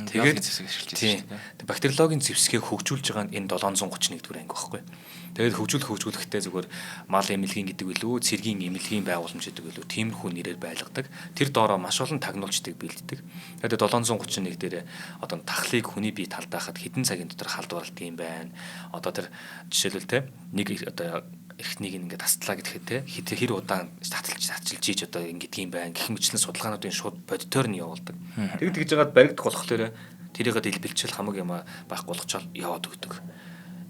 A: Тэгээд
B: зэвсэг ашиглаж байна шүү дээ.
A: Бактериологийн зэвсгийг хөгжүүлж байгаа нь энэ 731-р анги байхгүй. Тэгээд хөгжүүлэхдээ зүгээр мал эмнэлгийн гэдэг билүү, цэргийн эмнэлгийн байгууламж гэдэг билүү, тиймэрхүү нэрээр байлгадаг. Тэр доороо маш олон тагнуулчдыг бэлддэг. Тэгээд 731 дээр одоо тахлыг хүний бие талдаахад хэдэн цагийн дотор халдварлалт юм байна. Одоо тэр жишээлбэл те нэг одоо эрхтнийг ингээд тасдлаа гэхэд те хэр удаан татчилж ийж одоо ингээд юм байна гэх мэтлэн судалгаануудын шууд бодитоор нь явуулдаг. Тэгж жагаад баригдах болохоор тэрийг дэлбэлчил хамаг юм байхгүй болгочоод яваад өгдөг.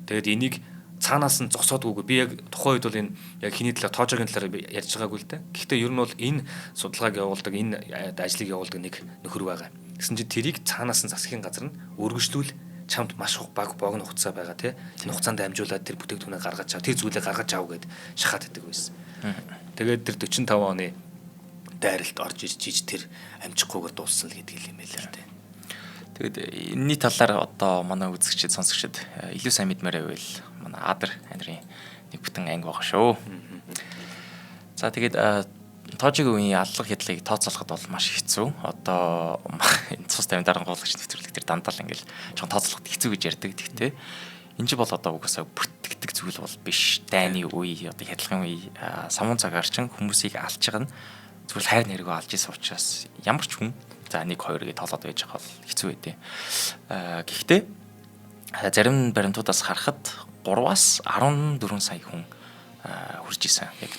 A: Тэгээд энийг цаанаас нь зогсоодгүй би яг тухайн үед бол энэ яг хиний талаар тоожогийн талаар ярьж байгаагүй л дээ. Гэхдээ ер нь бол энэ судалгааг явуулдаг энэ ажлыг явуулдаг нэг нөхөр байгаа. Гэсэн чинь тэрийг цаанаас нь засгийн газар нь өргөжлүүл чамд маш баг богино хугацаа байгаа тий. Энэ хугацаанд дамжуулаад тэр бүтээгдэхүүнээ гаргаж чав. Тэр зүйлээ гаргаж чав гэд шахаад идэг байсан. Тэгээд тэр 45 оны дайралт орж ирж тэр амжихгүйгээр дууссан л гэдэг юм байлаа л дээ.
B: Тэгээд энэний талаар одоо манай үзэгчид сонсогчид илүү сайн мэдмээр байвал манай Адр андрын нэг бүтэн анги байгаа шүү. За тэгээд Тожигийн үеийн аллах хядлагыг тооцоолоход бол маш хэцүү. Одоо энэ цус тавин дарангуулагч нэвтрүүлэг төр дандаа л ингээл жоохон тооцоолоход хэцүү гэж ярьдаг. Гэхдээ энэ ч бол одоо угаасаа бүртгэдэг зүйл бол биш. Дайны үе, одоо хядлагын үе, самуун цагаар чин хүмүүсийг алж байгаа нь зүгээр хайр нэргөө алж исэн учраас ямар ч хүн за 1 2 гэж тоолоод байж байгаа бол хэцүү байдیں۔ Гэхдээ зарим баримтуудаас харахад 3-аас 14 сая хүн хүрж исэн. Яг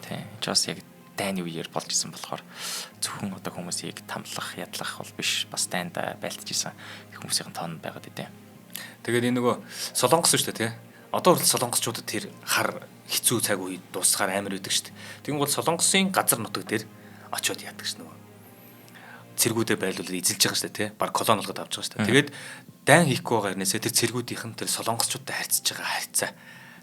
B: тий. Just яг дайны үеэр болж исэн болохоор зөвхөн одоо хүмүүсийг тамлах, ядлах бол биш. Бас дайнд байлтж исэн хүмүүсийн тоон байгаад идэв.
A: Тэгээд энэ нөгөө Солонгос шүү дээ тий. Одоо хүртэл солонгосчуудад тэр хар хэцүү цаг үед дуусгаар амар байдаг шүү дээ. Тэгвэл Солонгосын газар нутаг дээр очиод яадаг ш нөгөө цэргүүдээ байлуулаад эзэлж байгаа шүү дээ тий. Баг колони болгоод авч байгаа шүү дээ. Тэгээд дайн хийхгүй байгаа хэрнээсээ тэр цэргүүдийнх нь тэр солонгосчуудтай харьцаж байгаа харьцаа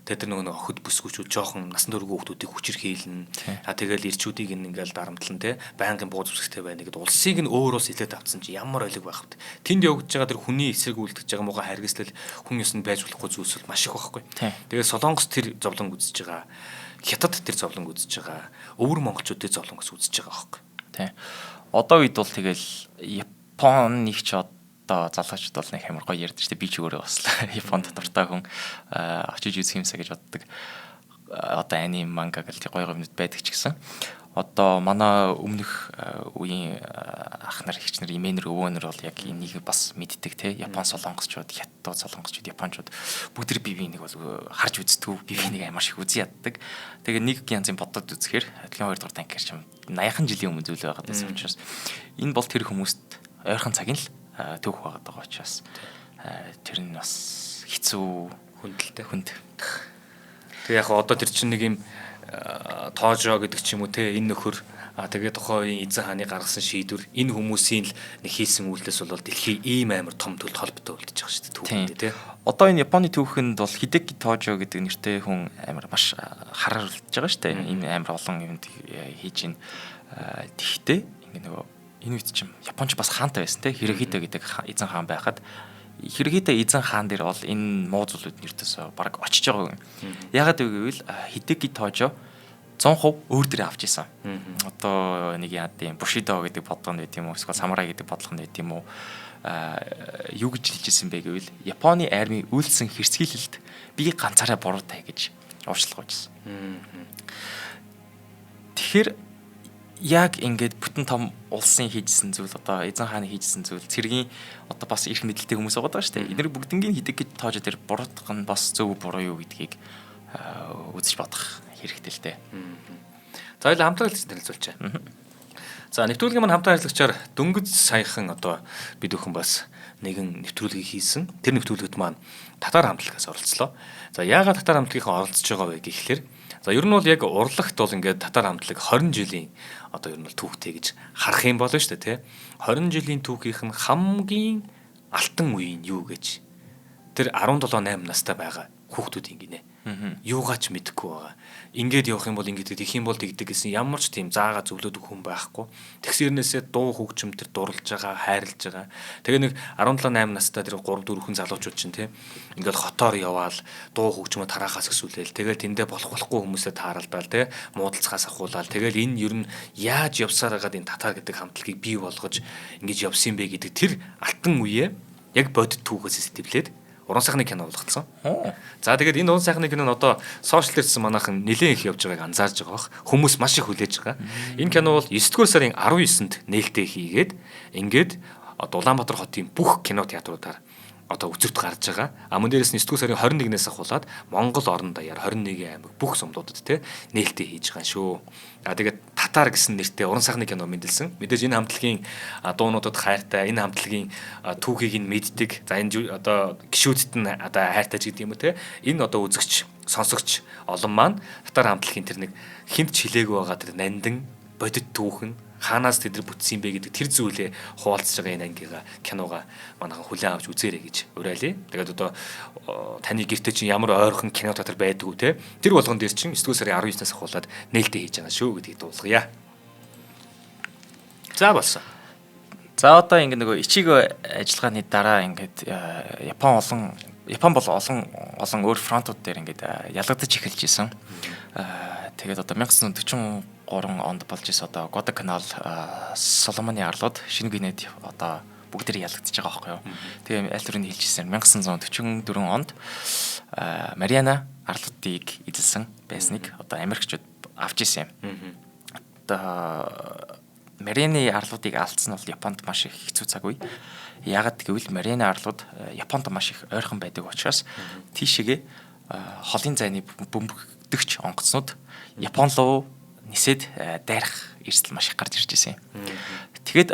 A: Тэд нар нөгөө охид бүсгүүчүүд жоохон насан туршгүй хүмүүсийг хүчирхийлнэ. Тэгэл ирчүүдийг ингээл дарамтлан те байнгын бууз үсгтэй байна гэдэг улсыг нь өөрөөс илээд авцсан чи ямар ойлог байх вэ? Тэнд явагдаж байгаа тэр хүний эсрэг үлдэж байгаа муухай харгислал хүн ёсонд байж болохгүй зүйлс маш их байхгүй. Тэгээд Солонгос тэр зовлон үзэж байгаа. Хятад тэр зовлон үзэж байгаа. Өвөр монголчуудын зовлонгос үзэж байгаа байхгүй.
B: Тий. Одоо үед бол тэгэл Япон нэг ч одоо залуучууд бол нэг амар гоё ярьдаг шүү дээ. Би ч өөрөө бас Японд дуртай хүн очиж үзэх юмсаа гэж боддог. Одоо аним манга гэл гоё юмнууд байдаг ч гэсэн. Одоо манай өмнөх үеийн ах нар хич нар имэнэр өвөөнөр бол яг энийг бас мэддэг те. Япон солонгосчууд, хятад солонгосчууд, японочууд бүгд бие биенийг бол харж үздэг. Бие биенийг амар шиг үзий яддаг. Тэгээ нэг янзын бодод үзэхээр адилхан 2 дугаар танкер чим 80 жилийн өмнө зүйл байгаад байсан учраас энэ бол тэр хүмүүст ойрхон цаг нь л төвх байгаад байгаа учраас тэр нь бас хэцүү хүнд.
A: Тэгээ яг одоо тэр чинь нэг юм тоожоо гэдэг ч юм уу те энэ нөхөр тэгээ тухайн үеийн эзэн хааны гаргасан шийдвэр энэ хүмүүсийн л нэг хийсэн үйлдэлс бол дэлхийн ийм амар том төлөв холбоотой үлдэж байгаа шүү дээ түүхэнд те.
B: Одоо энэ Японы түүхэнд бол Хидэки Тоожо гэдэг нэртэй хүн амар маш хараар үлдэж байгаа шүү дээ. Энэ амар олон юмд хийж ин тэгтээ ингээ нөгөө энэ үед чим Японч бас хаантай байсан те. Хирохита гэдэг эзэн хаан байхад Хирохита эзэн хаан дээр бол энэ муу зүйлүүд нэртээс баг очиж байгаа юм. Ягаад гэвэл Хидэки Тоожо 100% өөр дээр авч исэн. Одоо нэг яа гэм Бушидо гэдэг бодлого нь байт юм уу? Эсвэл Самурай гэдэг бодлого нь байт юм уу? Юу гэж хэлжсэн бэ гэвэл Японы армийн үйлсэн хэрсгийлэлд би ганцаараа буруутай гэж уучлах байсан. Тэгэхээр яг ингээд бүтэн том улсын хийжсэн зүйл одоо эзэн хааны хийжсэн зүйл цэргийн одоо бас их мэдлэлтэй хүмүүс байгаа шүү дээ. Эдгээр бүгднийг Хидэки Тоожо дээр буруутгах нь бас зөв буруу юу гэдгийг үзэж бодох хэрэгтэй л дээ.
A: За хоёул хамтран хэлцүүлж байна. За нэвтрүүлгийн маань хамтран ажиллагчаар дөнгөж саяхан одоо бид бүхэн бас нэгэн нэвтрүүлгийг хийсэн. Тэр нэвтрүүлэгт маань татар хамтлагаас оролцлоо. За яагаад татар хамтлагийнхаа оролцож байгаа вэ гэхлээр за ер нь бол яг урлагт бол ингээд татар хамтлаг 20 жилийн одоо ер нь бол түүхтэй гэж харах юм болно шүү дээ тий. 20 жилийн түүхийнх нь хамгийн алтан үеийн юу гэж тэр 17 8 настай байгаа хүүхдүүд ингэнэ. Юугаач мэдэхгүй байгаа. Ингээд явах юм бол ингээд их юм бол тэгдэг гэсэн ямар ч тийм заагаа зөвлөдөг хүн байхгүй. Тэгсэрнээсээ дуу хөгжимтэр дурлж байгаа, хайрлж байгаа. Тэгээ нэг 17 8 настай тэр 3 4 хүн залуучууд чинь тийм ингээд хотоор яваал дуу хөгжмөд тараахаас өсвөлээл. Тэгэл тэндээ болохгүй хүмүүсээ тааралдаал тийм муудалцахаас ахуулаад тэгэл энэ ер нь яаж явсаар байгаад энэ татар гэдэг хамтлагийг бий болгож ингэж явсан бэ гэдэг тэр алтан үеэ яг бодит түүхээс сэтгэлээд уран сайхны кино болгоцсон. За тэгээд энэ уран сайхны кино нь одоо сошиал дээрсэн манайхан нэлээд их явж байгааг анзаарж байгаа бах. Хүмүүс маш их хүлээж байгаа. Энэ кино бол 9-р сарын 19-нд нээлттэй хийгээд ингээд Улаанбаатар хотын бүх кино театруудаар одоо үзэгт гарч байгаа. Мөн дээрээс нь 9-р сарын 21-ээс ахуулаад Монгол орон даяар 21 аймаг бүх сумдуудад те нээлттэй хийж байгаа шүү. Тэгээд татар гэсэн нэртэй уран сайхны кино мэндэлсэн. Мэдээж энэ хамтлагийн дуунуудад хайртай, энэ хамтлагийн түүхийг нь мэддэг. За энэ одоо гишүүдэд нь одоо хайртай ч гэдэг юм уу те. Энэ одоо үзэгч, сонсогч олон маань татар хамтлагийн тэр нэг хинт чилээгүй байгаа тэр нандин бодит түүхэн хаанаас тэд нар бүтсэн бэ гэдэг тэр зүйлээ хуваалцж байгаа энэ ангига кинога манайхан хүлээн авч үзээрэй гэж уриалъя. Тэгээд одоо таны гэртээ чинь ямар ойрхон кино театр байдгүй те тэр болгон дээр чинь 9-р сарын 19-наас ахуулаад нээлттэй хийж байгаа шүү гэдгийг дуулгая. За болсон.
B: За одоо ингэ нөгөө ичиг ажиллагааны дараа ингээд Япон бол олон өөр фронтууд дээр ингээд ялгадаж эхэлж исэн. Тэгээд одоо 1943 онд болж исэн одоо Годоканал Соломоны арлууд шинэ гинэд одоо бүгдээр ялгагдчихж байгаа байхгүй юу. Тэгээ аль түрүүний хэлжсэн 1944 онд Мариана арлуудыг эзэлсэн байсныг одоо Америкчууд авч исэн юм. Одоо Марианы арлуудыг алдсан нь бол Японд маш их хэцүү цаг үе. Яагаад гэвэл Марианы арлууд Японд маш их ойрхон байдаг учраас тийшээгээ холын зайны бөмбөгдөгч онгоцнууд Япон руу нисээд дайрах эрсдэл маш их гарч ирж байсан юм. Тэгэхэд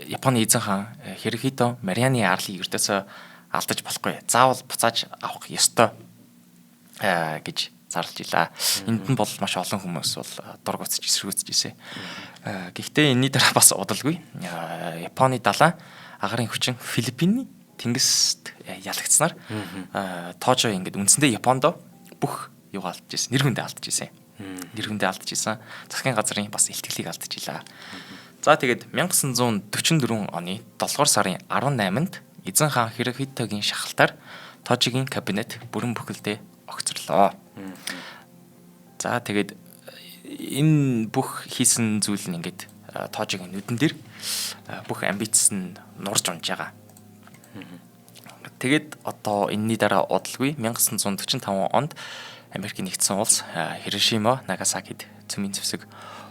B: Японы эзэн хаан Хирохито Марианы арлыг ердөөсөө алдаж болохгүй. Заавал буцааж авах ёстой гэж зарлж илаа. Энд нь бол маш олон хүмүүс бол дургуцж эсэргүүцж ирсэн. Гэхдээ энэний дараа бас удалгүй Японы далайн агарын хүчин Филиппиний тэнгист ялагдсанаар Тожо ингээд үндсэндээ Японд бүх юугаа алдчихсан. Нэр хүндээ алдчихсан. Нэр хүндээ алдчихсан. Засгийн газрын бас илтгэлийг алдчихлаа. За тэгээд 1944 оны 7 сарын 18-нд Эзэн хаан Хирохитогийн шахалтаар Тожигийн кабинет бүрэн бүхэлдээ огцорлоо. За тэгээд энэ бүх хийсэн зүйл нь ингээд Тожигийн нүдэн дээр бүх амбиц нь нурж унж байгаа. Тэгээд одоо энэний дараа удалгүй 1945 онд Америкийн нэгдсэн улс Хирошима, Нагасакид цөмийн зэвсэг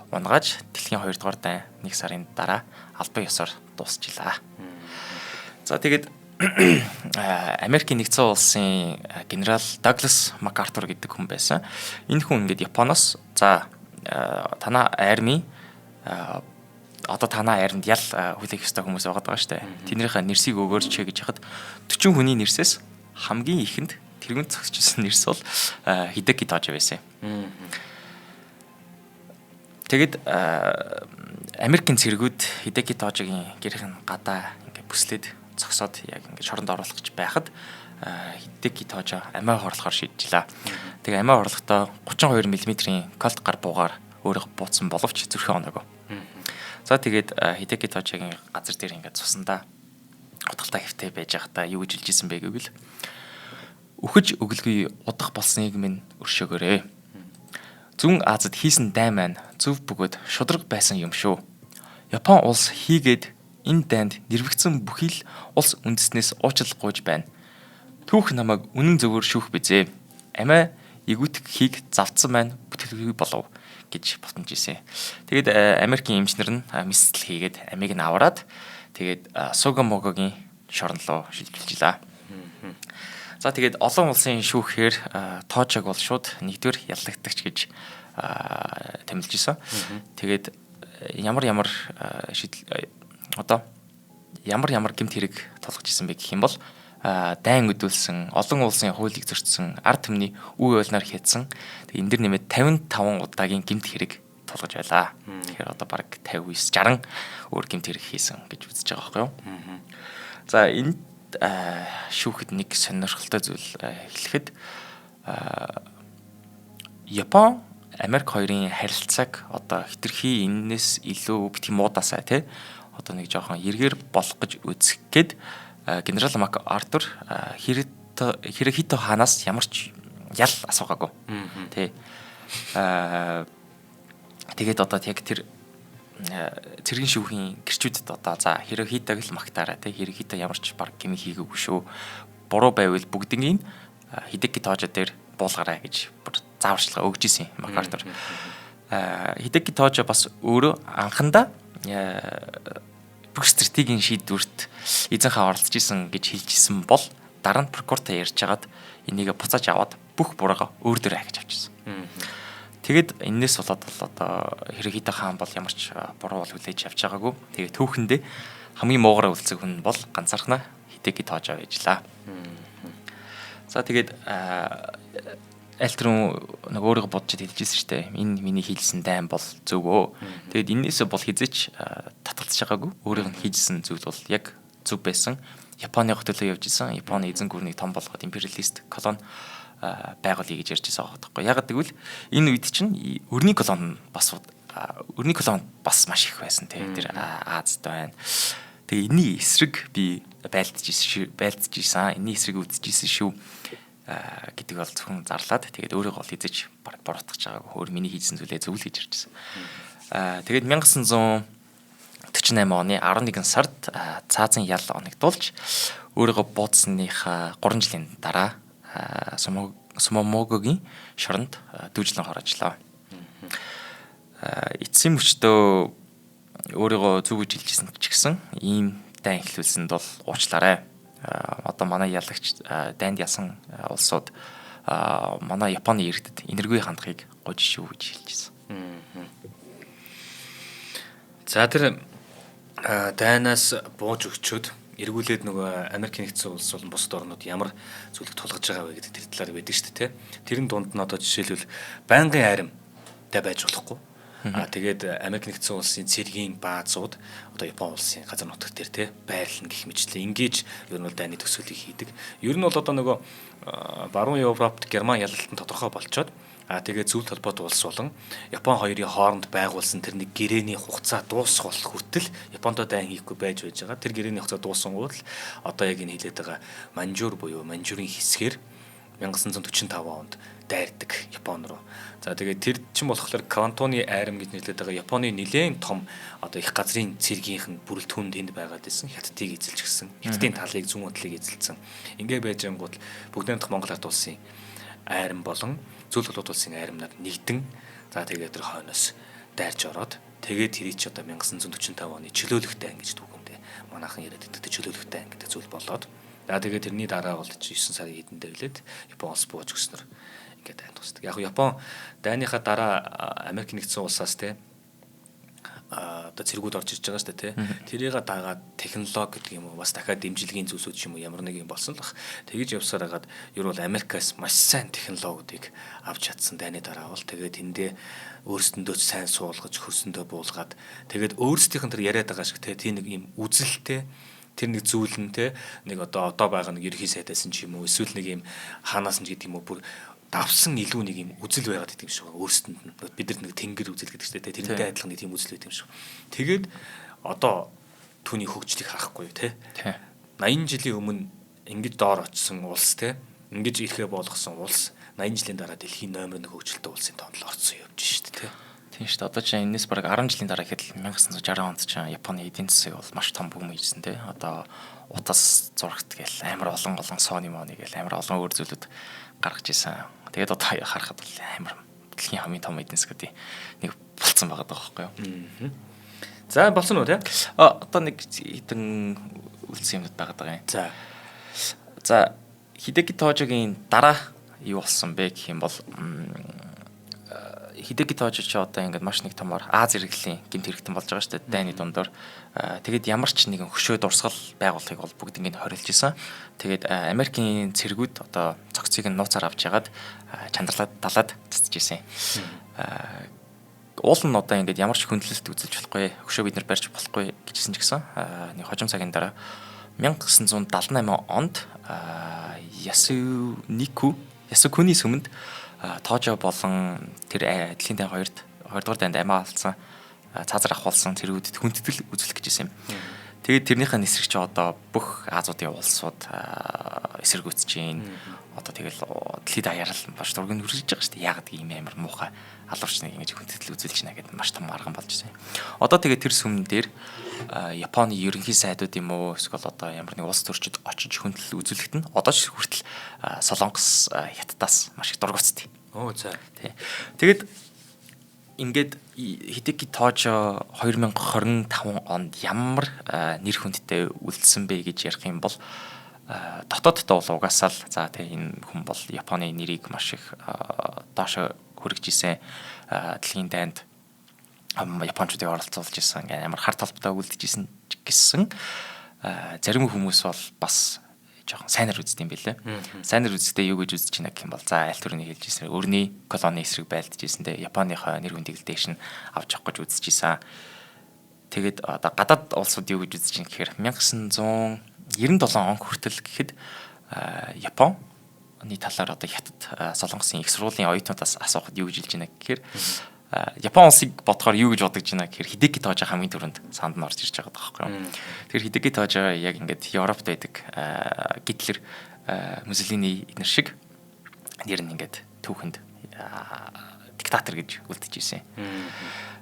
B: унгааж дэлхийн 2 дугаар дайн 1 сарын дараа албан ёсоор дуусчихлаа. За тэгээд Америкийн нэгдсэн улсын генерал Даглас Макартур гэдэг хүн байсан. Энэ хүн ингээд Японоос за танаа арми одоо танаа армид ял хүлээх ёстой хүмүүс байгаа шүү дээ. Тэднийхээ нэрсийг өгөөрч гэж яхад 40 хүний нэрсээс хамгийн ихэнд тэргүүн зогсчихсан нэрс бол Хидэки Тожо байсан. Тэгэд Америкийн цэргүүд Хидэки Тожогийн гэрийн гадаа ингээд бүслээд зогсоод яг ингээд шоронд оруулах гэж байхад Хидэки Тожо амиа хорлохоор шийдчихлаа. Тэгээ амиа хорлохдоо 32 мм-ийн колт гар буугаар өөрөө бууцсан боловч зүрхээ оноогүй. За тэгээд Хидэки Тожогийн газар дээр ингээд цусандаа утгалтай хэвтэй байж байхдаа юу гэж хэлжсэн бэ гэвэл үхэж өглгүй удах болсныг минь өршөөгөөрэй. Зүүн Азад хийсэн дайн маань зөв бөгөөд шудраг байсан юм шүү. Япон улс хийгээд энэ дайнд нэрвэгдсэн бүхий л улс үндэснээс уучлал гуйж байна. Түүх намайг үнэн зөвөөр шүүх бизээ. Амиа эгүүтгэхийг завдсан маань бүтэлгүй болов гэж ботомж ийсэн. Тэгээд Америкийн эмчнэр нь мистэл хийгээд амийг нь аваад тэгээд Сугамогогийн шорон руу шилжүүлжээ. За тэгээд олон улсын шүүхээр Тожог бол шууд нэгдүгээр яллагдагч гэж томилж исэн. Тэгээд ямар гэмт хэрэг тулгаж исэн бэ гэх юм бол дайн өдүүлсэн, олон улсын хуулийг зөрчсөн, ард түмний үе ойлноор хийсэн. Тэгээд энэ дэр нэмээд 55 удаагийн гэмт хэрэг тулгаж байлаа. Тэгэхээр одоо бараг 59 60 өөр гэмт хэрэг хийсэн гэж үзэж байгаа байхгүй юу? За энэ шүүхэд нэг сонирхолтой зүйл хэлэхэд Япон Америк хоёрын харилцааг одоо хитрхи энэс илүү бити муудаасаа тий одоо нэг жоохон эргээр болох гэж үзэх гээд генерал МакАртур Хирохито хаанаас ямар ч ял асуугаагүй тий тэгээд одоо яг тэр цэргийн шүүхийн гэрчүүдэд одоо за Хирохитог л магтаараа тий Хирохито ямар ч баг гэмиг хийгээгүй шүү. Буруу байвал бүгднийг Хидэки Тожо дээр буулгаарай гэж зааварчилгаа өгж исэн МакАртур. Хидэки Тожо бас өөрөө анхандаа бүх стратегийн шийдвэрт эзэн хаан оролцож исэн гэж хэлжсэн бол дараа нь прокуратор ярьж хагаад энийг буцааж аваад бүх буруугаа өөр дөрөө хаагч авчихсан. Тэгэд энэс болоод одоо Хирохито хаан бол ямар ч буруу бол хүлээж авч байгаагүй. Тэгээ түүхэндээ хамгийн муугаараа үлцэх хүн бол ганцаархнаа Хидэки Тожо байжлаа. За тэгээд альтрын нэг өөрийгөө бодож хэлжсэн шүү дээ. Энэ миний хийлсэн дайн бол зөв. Тэгээд энэсээ бол хизээч татгалзаж байгаагүй. Өөрийнх нь хийжсэн зүйл бол яг зөв байсан. Японы хөтөлөө явж исэн. Японы эзэн гүрнийг том болгоод империалист колони байгуулъя гэж ярьж байгаа байхгүй. Яг гэвэл энэ үед чинь өрний колон бас маш их байсан тийм тэр Азад байна. Тэгээ энэний эсрэг би байлдаж исэн. Энэний эсрэг үзчихсэн шүү гэдэг бол зөвхөн зарлаад тэгээд өөрийгөө бол хизэж буруутгах чагааг өөр миний хийсэн зүйлээ зөв л гэж ярьжсэн. Тэгээд 1948 оны 11 сард цаазын ял оногдуулж өөрийгөө буудсныхаа 3 жилийн дараа Сумамогогийн шоронд дүүжлэн хороожлоо. Эцсийн мөчтөө өөрийгөө зөв гэж хэлжсэн ч гэсэн ийм дайн эхлүүлсэнд бол уучлаарай. Одоо манай ялагч дайнд ясан улсууд манай Японы иргэдэд энерги хандахыг гож шүү гэж хэлжсэн.
A: За тэр дайнаас бууж өгчөөд эргүүлээд нөгөө Америкийн нэгдсэн улс болон бусад орнууд ямар зүйлийг тулгаж байгаа вэ гэдэг тэр талаар байдаг шүү дээ. Тэрэн дунд нь одоо жишээлбэл байнгын айрамтай байж болохгүй. Тэгээд Америк нэгдсэн улсын цэргийн баазууд одоо Япон улсын газар нутаг дээр те байрлал гэх мэтлээ. Ингэж ер нь бол дайны төсөөллийг хийдэг. Ер нь бол одоо нөгөө баруун Европт Герман ялалтанд тодорхой болчоод тэгээд зөвлөлт холбоотой улс болон Япон хоёрын хооронд байгуулсан тэр нэг гэрээний хугацаа дуусах болох хүртэл Япондоо дайн хийхгүй байж байгаа. Тэр гэрээний хугацаа дууссан гол одоо яг энэ хэлээд байгаа Манжур буюу Манжурын хэсгээр 1945 онд дайрдаг Япон руу. За тэгээд тэр чинь болохоор Кантоны айрам гэж нэрлэдэг байгаа Японы нэлээд том одоо их газрын цэргийнх нь бүрэлдэхүүн тэнд байгаад байсан. Хятадыг эзэлж гисэн. Хятадын талыг зүүн талыг эзэлсэн. Ингээ байж ангууд бүгдийн дахь Монгол Ард улсын айрам болон зөвлөлт холбоот улсын айрамнаар нэгдэн за тэгээд тэр хойноос дайрч ороод тэгээд тэрий ч одоо 1945 оны чөлөөлөгтэй ан гэж түүхэндээ манайхан яриад байдаг чөлөөлөгтэй ан гэдэг зүйл болоод за тэгээд тэрний дараа бол 9 сарын эдэндээ билээд Япон улс бууж өгснөр ингээд дайнд тусдаг. Яг Япон дайныхаа дараа Америк нэгдсэн улсаас те одоо цэргүүд орж ирж байгаа шүү дээ тий. Тэрийг дагаад технологи гэдэг юм уу бас дахиад дэмжлэгийн зүйлсүүд ч юм уу ямар нэг юм болсон л бах. Тэгэж явсаар хагаад ер нь Америкаас маш сайн технологиудыг авч чадсан дайны дараа бол тэгээд тэндээ өөрсдөндөө сайн суулгаж хөрсөндөө буулгаад тэгээд өөрсдийнх нь тэр яриад байгаа шиг тий нэг юм үзэлтэй тэр нэг зүйл нь тий нэг одоо байгаа нэг ерхий сайдаас нь ч юм уу эсвэл нэг юм хаанаас нь гэдэг юм уу бүр давсан илүү нэг юм үзэл байгаад идэв юм шиг өөрсдөнд нь бид нар нэг тэнгэр үзэл гэдэг чинь тэрнтэй адилхан нэг тийм үзэл байт юм шиг. Тэгээд одоо түүний хөгжлийг харахгүй тий 80 жилийн өмнө ингэж доор очсон улс тий ингэж ирэхэ болгосон улс 80 жилийн дараа дэлхийн номер 1 хөгжилтэй улсын тоонд орсон явж шүү дээ тий.
B: Тийм шүү дээ. Одоо чинь энэс бараг 10 жилийн дараа ихэд 1960 онд чинь Японы эдийн засаг бол маш том бүүм хийсэн тий. Одоо утас зурагт гээл амар олон Sony Money гээл амар олон өөр зүйлүүд гаргаж исэн. Тэгээд одоо харахад бол амар дэлхийн хамгийн том эдийн засгуудын нэг болцсон байгаа байхгүй юу.
A: За болсон уу тий?
B: Одоо нэг хэдэн үлдсэн юмуд байгаа юм. За Хидэки Тожогийн дараа юу болсон бэ гэх юм бол Хидэки Тожо ч одоо ингээд маш нэг томор Аз иргэлийн гэмт хэрэгтэн болж байгаа шүү дээ дайны дундор. Тэгээд ямар ч нэгэн хөшөө дурсгал байгуулахыг бол бүгд ингээд хорилж исэн. Тэгээд Америкийн цэргүүд одоо цогцыг нь нууцаар авч ягаад чандралаад далаад цацж исэн. Уул нь одоо ингээд ямар ч хөндлөлт үзүүлж болохгүй, хөшөө бид нар барьж болохгүй гэжсэн ч гэсэн нэг хожим цагийн дараа 1978 онд Ясукуны сүмэнд Тожо болон тэр дэлхийн дай 2-р дайнд амиа алдсан цаазар ахуулсан цэргүүдэд хүндэтгэл үзүүлэх гэж юм. Тэгээд тэрнийхээ нисрэг чи одоо бүх Азуудын улсууд эсэргүүцэж гин. Одоо тэгэл дэлхийд даяарал баш дургыг хүргэж байгаа шүү дээ. Яагаад ийм амар муухай алуурч нэг ингэж хүндэтгэл үзүүлж байна гэдэг маш том арган болж байна. Одоо тэгээд тэр сүмэн дээр Японы ерөнхий сайдууд юм уу эсвэл одоо ямар нэг улс төрчид очиж хүндэтгэл үзүүлэхэд нь одоо ч хүртэл Солонгос Хятадаас маш их дургуцтай.
A: За.
B: Тэгээд ингээд Хидэки Тожо 2025 онд ямар нэр хүндтэй үлдсэн бэ гэж ярих юм бол дотооддоо бол угаасаа л за энэ хүн бол Японы нэрийг маш их доошо хүргэж исэн дэлхийн дайнд Япончуудыг оролцуулж исэн амар хар талбайтай үлдэж исэн гэсэн зарим хүмүүс бол бас жоохон сайнаар үздэг юм билээ. Сайнаар үзэхдээ юу гэж үзэж байна гэх юм бол за аль төрөний хэлж ирсэн өрний колони эсрэг байлдаж ирсэндээ Японыхоо нэр хүндийг дээш нь авч явах гэж үзэж исэн. Тэгээд одоо гадаад улсууд юу гэж үзэж байна гэхээр 1997 он хүртэл гэхэд Японы талаар одоо Хятад Солонгосын их сургуулийн оюутнуудаас асуухад юу гэж хэлж байна гэхээр Япон улсыг бодохоор юу гэж бодож байна гэхээр Хидэки Тожо хамгийн түрүүнд санд нь орж ирж байгаа байхгүй юу. Тэгэхээр Хидэки Тожо яг ингээд Европт байдаг Гитлер Муссолини эднэр шиг нэр нь ингээд түүхэнд диктатор гэж үлдэж ирсэн.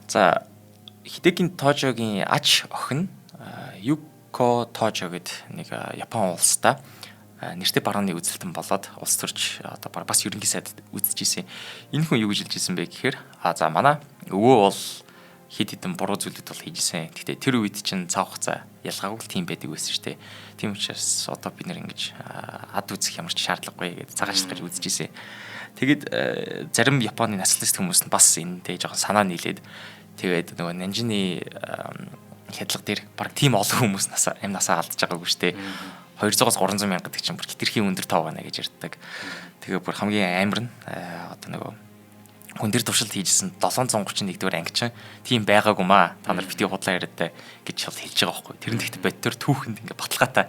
B: За Хидэки Тожогийн ач охин Юко Тожо гэдэг нэг Япон улстай нэртэй барууны үзэлтэн болоод улс төрч одоо бас ерөнхий сайд үзэж исэн. Энэ хүн юу гэж хэлж исэн бэ гэхээр за манай өвөө бол хэд хэдэн буруу зүйлүүд бол хийж исэн. Гэхдээ тэр үед чинь цав хугацаа ялгаагүй тийм байдаг байсан шүү дээ. Тийм учраас одоо бид нэр ингэж ад үзэх ямар ч шаардлагагүй гэж цагаачлах гэж үзэж исэн. Тэгэд зарим Японы националист хүмүүс нь бас энэтэй жоохон санаа нийлээд тэгээд нөгөө Нанжины хядлага дээр баг тийм олон хүмүүс насаа алдаж байгаагүй шүү дээ. 200-аас 300 мянга гэдэг чинь бүр хитрхийн өндөр тоо байна гэж ярьдаг. Тэгээ бүр хамгийн амар нь одоо нөгөө хүн дээр туршилт хийжсэн 731 дугаар анги чинь тийм байгаагүй маа. Та нар битгий худлаа яриатай гэж хэлж байгаа байхгүй. Тэр нь тэгт бодтоор түүхэнд ингээ баталгаатай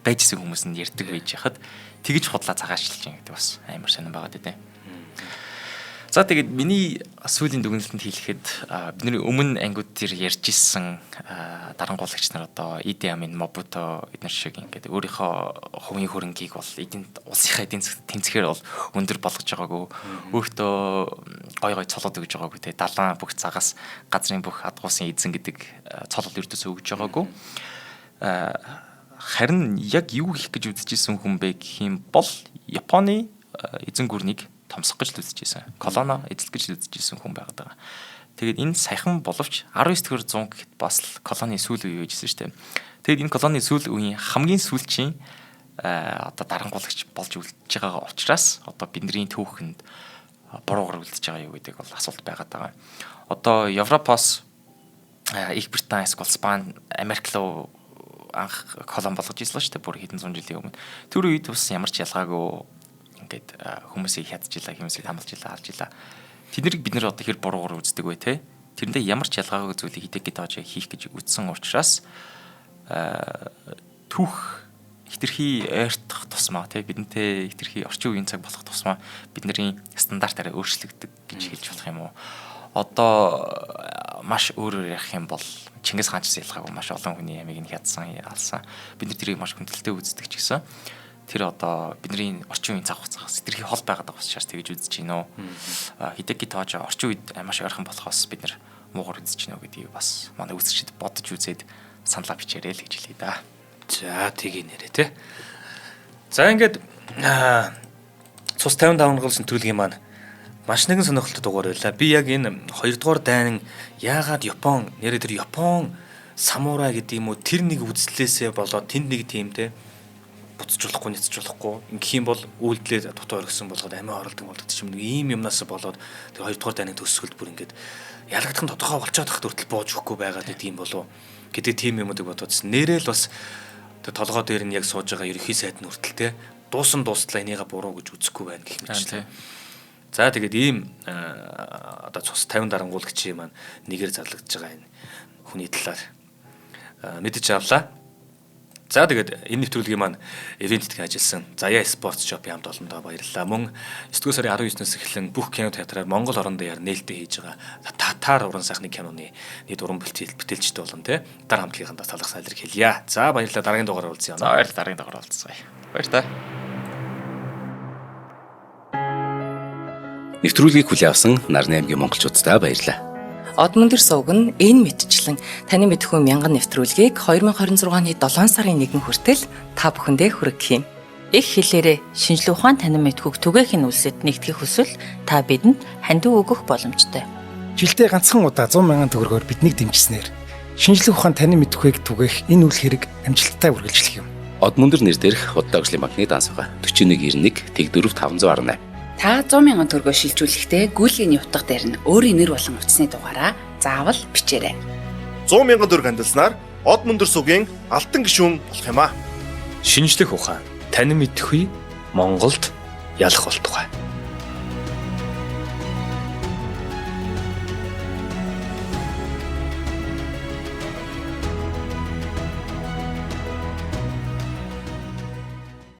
B: байжсэн хүмүүс нь ярьдаг байж хахад тэгж худлаа цагаачлж байгаа гэдэг бас амар сонирн байгаад дээ. За тэгээд миний сүүлийн дүгнэлтэнд хэлэхэд бидний өмнө ангиуд дээр ярьж исэн дарангуулагч нар одоо Иди Амин, Мобуто эдгээр шиг ингээд өөрийнхөө хувийн хөрөнгийг бол улсынхаа эдийн засгт тэнцэхээр бол өндөр болгож байгаагүй. Өөртөө гой гой цолоод өгж байгаагүй те. Далайн бүх цагаас газрын бүх адгуусын эзэн гэдэг цолол өртөс өгж байгаагүй. Харин яг юу хийх гэж үзэж исэн хүн бэ гэх юм бол Японы эзэн гүрнийг томсох гэж үзэж исэн. Колоно эзлэх гэж үзэж исэн хүн байгаад байгаа. Тэгээд энэ саяхан боловч 19-р зуун гэхэд бас л колоны сүүл үе байжсэн шүү дээ. Тэгээд энэ колоны сүүл үеийн хамгийн сүүлчийн одоо дарангуулагч болж үлдэж байгаа учраас одоо бидний түүхэнд буруугаар үлдэж байгаа юу гэдэг бол асуулт байгаад байгаа. Одоо Европоос Их Британи, эсвэл Спань, Америк руу анх колон болгож ирлээ шүү дээ. Бүр хэдэн зуун жилийн өмнө. Тэр үед бас ямар ч ялгаагүй ингээд хүмүүсийг хядчихлаа, хүмүүсийг хамлажлаа, алжлаа. Тэднийг бид нэр одоо хэр буруугаар үздэг вэ те? Тэрэндээ ямар ч ялгаагүй зүйлийг Хидэки Тожи хийх гэж үзсэн учраас түүх хитрхи ойртох тусмаа те бидэнтэй хитрхи орчин үеийн цаг болох тусмаа бидний стандартаараа өөрчлөгдөг гэж хэлж болох юм уу? Одоо маш өөрөөр ярих юм бол Чингис хаан ч ялгаагүй маш олон хүний ямиг нь хядсан, алсан. Бид нар тэрийг маш хүндэлтэй үздэг ч гэсэн тэр одоо бидний орчин үеийн цаг хугацаас тэрхий хол байгаад байгаа учраас тэгж үзэж гинөө. Хидэки Тожи орчин үед маш ойрхон болохоос бид нар муугар үзэж гинөө гэдгийг бас манай үзэгчид бодож үзээд саналаа бичээрэй л гэж хэлье да.
A: За тгий нэрэ те. За ингээд цус 55 гарсан төлөвлөгийн маань маш нэгэн сонирхолтой дугаар байлаа. Би яг энэ 2 дугаар дайн яагаад Япон нэрээ тэр Япон самурай гэдэг юм уу тэр нэг үзлээсээ болоод тэнд нэг тиймтэй буцажуулахгүй няцжуулахгүй ингэх юм бол үйлдэлээ дутуу оргисон болгоод амиа оролдог болдог юм нэг ийм юмнаас болоод тэр 2 дугаар дайны төсөлд бүр ингээд ялгагдах нь тодорхой болцоод тахт хүртэл бууж өгөхгүй байгаад гэдэг юм болов гэдэг тийм юмудыг бодоодсэн. Нэрэл бас тэр толгой дээр нь яг сууж байгаа ерөнхий сайд нь хүртэл те дуустлаа энийгээ буруу гэж үзэхгүй байна гэх мэтчлээ. За тэгээд ийм одоо цус 50 дарангуулагчийн маань нэгээр зарлагдж байгаа энэ хүний талаар мэдэж авлаа. За тэгээд энэ нэвтрүүлгийн маань ивент дээр ажилласан Заяа Sports Shop-ийн хамт олондоо баярлалаа. Мөн 9 сарын 19-ноос эхлэн бүх кино театраар Монгол орон даяар нээлттэй хийж байгаа татар уран сайхны киноны нийт уран бүтээлчтэй болон те дараа хамтлагийнхаа талах сайлрыг хэлье. За баярлалаа. Дараагийн дугаараар уулзъя.
B: За баярлалаа. Дараагийн дугаараар уулзъя. Баяр та.
C: Нэвтрүүлгийг хүлээн авсан Нарны аймгийн монголчуудтай баярлалаа.
D: Одмөндөр сувг нь энэ мэдчлэн таны мэдхүйн мянган нэвтрүүлгийг 2026 оны 7 сарын 1 хүртэл та бүхэндээ хүргэх юм. Их хэлээрээ шинжлэх ухаан танин мэдхүйг түгээхийн үлсэд нэгтгэх хүсвэл та бидэнд хандив өгөх боломжтой.
E: Жилдээ ганцхан удаа 100 мянган төгрөгөөр биднийг дэмжснээр шинжлэх ухаан танин мэдхүйг түгээх энэ үйл хэрэг амжилттай үргэлжлэх юм.
C: Одмөндөр нэр дээрх Худалдаа агшлын банкны дансгаа 4191 Тэг 4518.
F: Та 100 мянган төгрөгөөр шилжүүлэхдээ гүйлгээний утга дээр нь өөрийн нэр болон утасны дугаараа заавал бичээрэй.
G: 100 мянган төгрөг хандалснаар Одмөндөр сувгийн алтан гишүүн болох юм а.
A: Шинжлэх ухаан танин мэдхгүй Монголд ялах болтугай.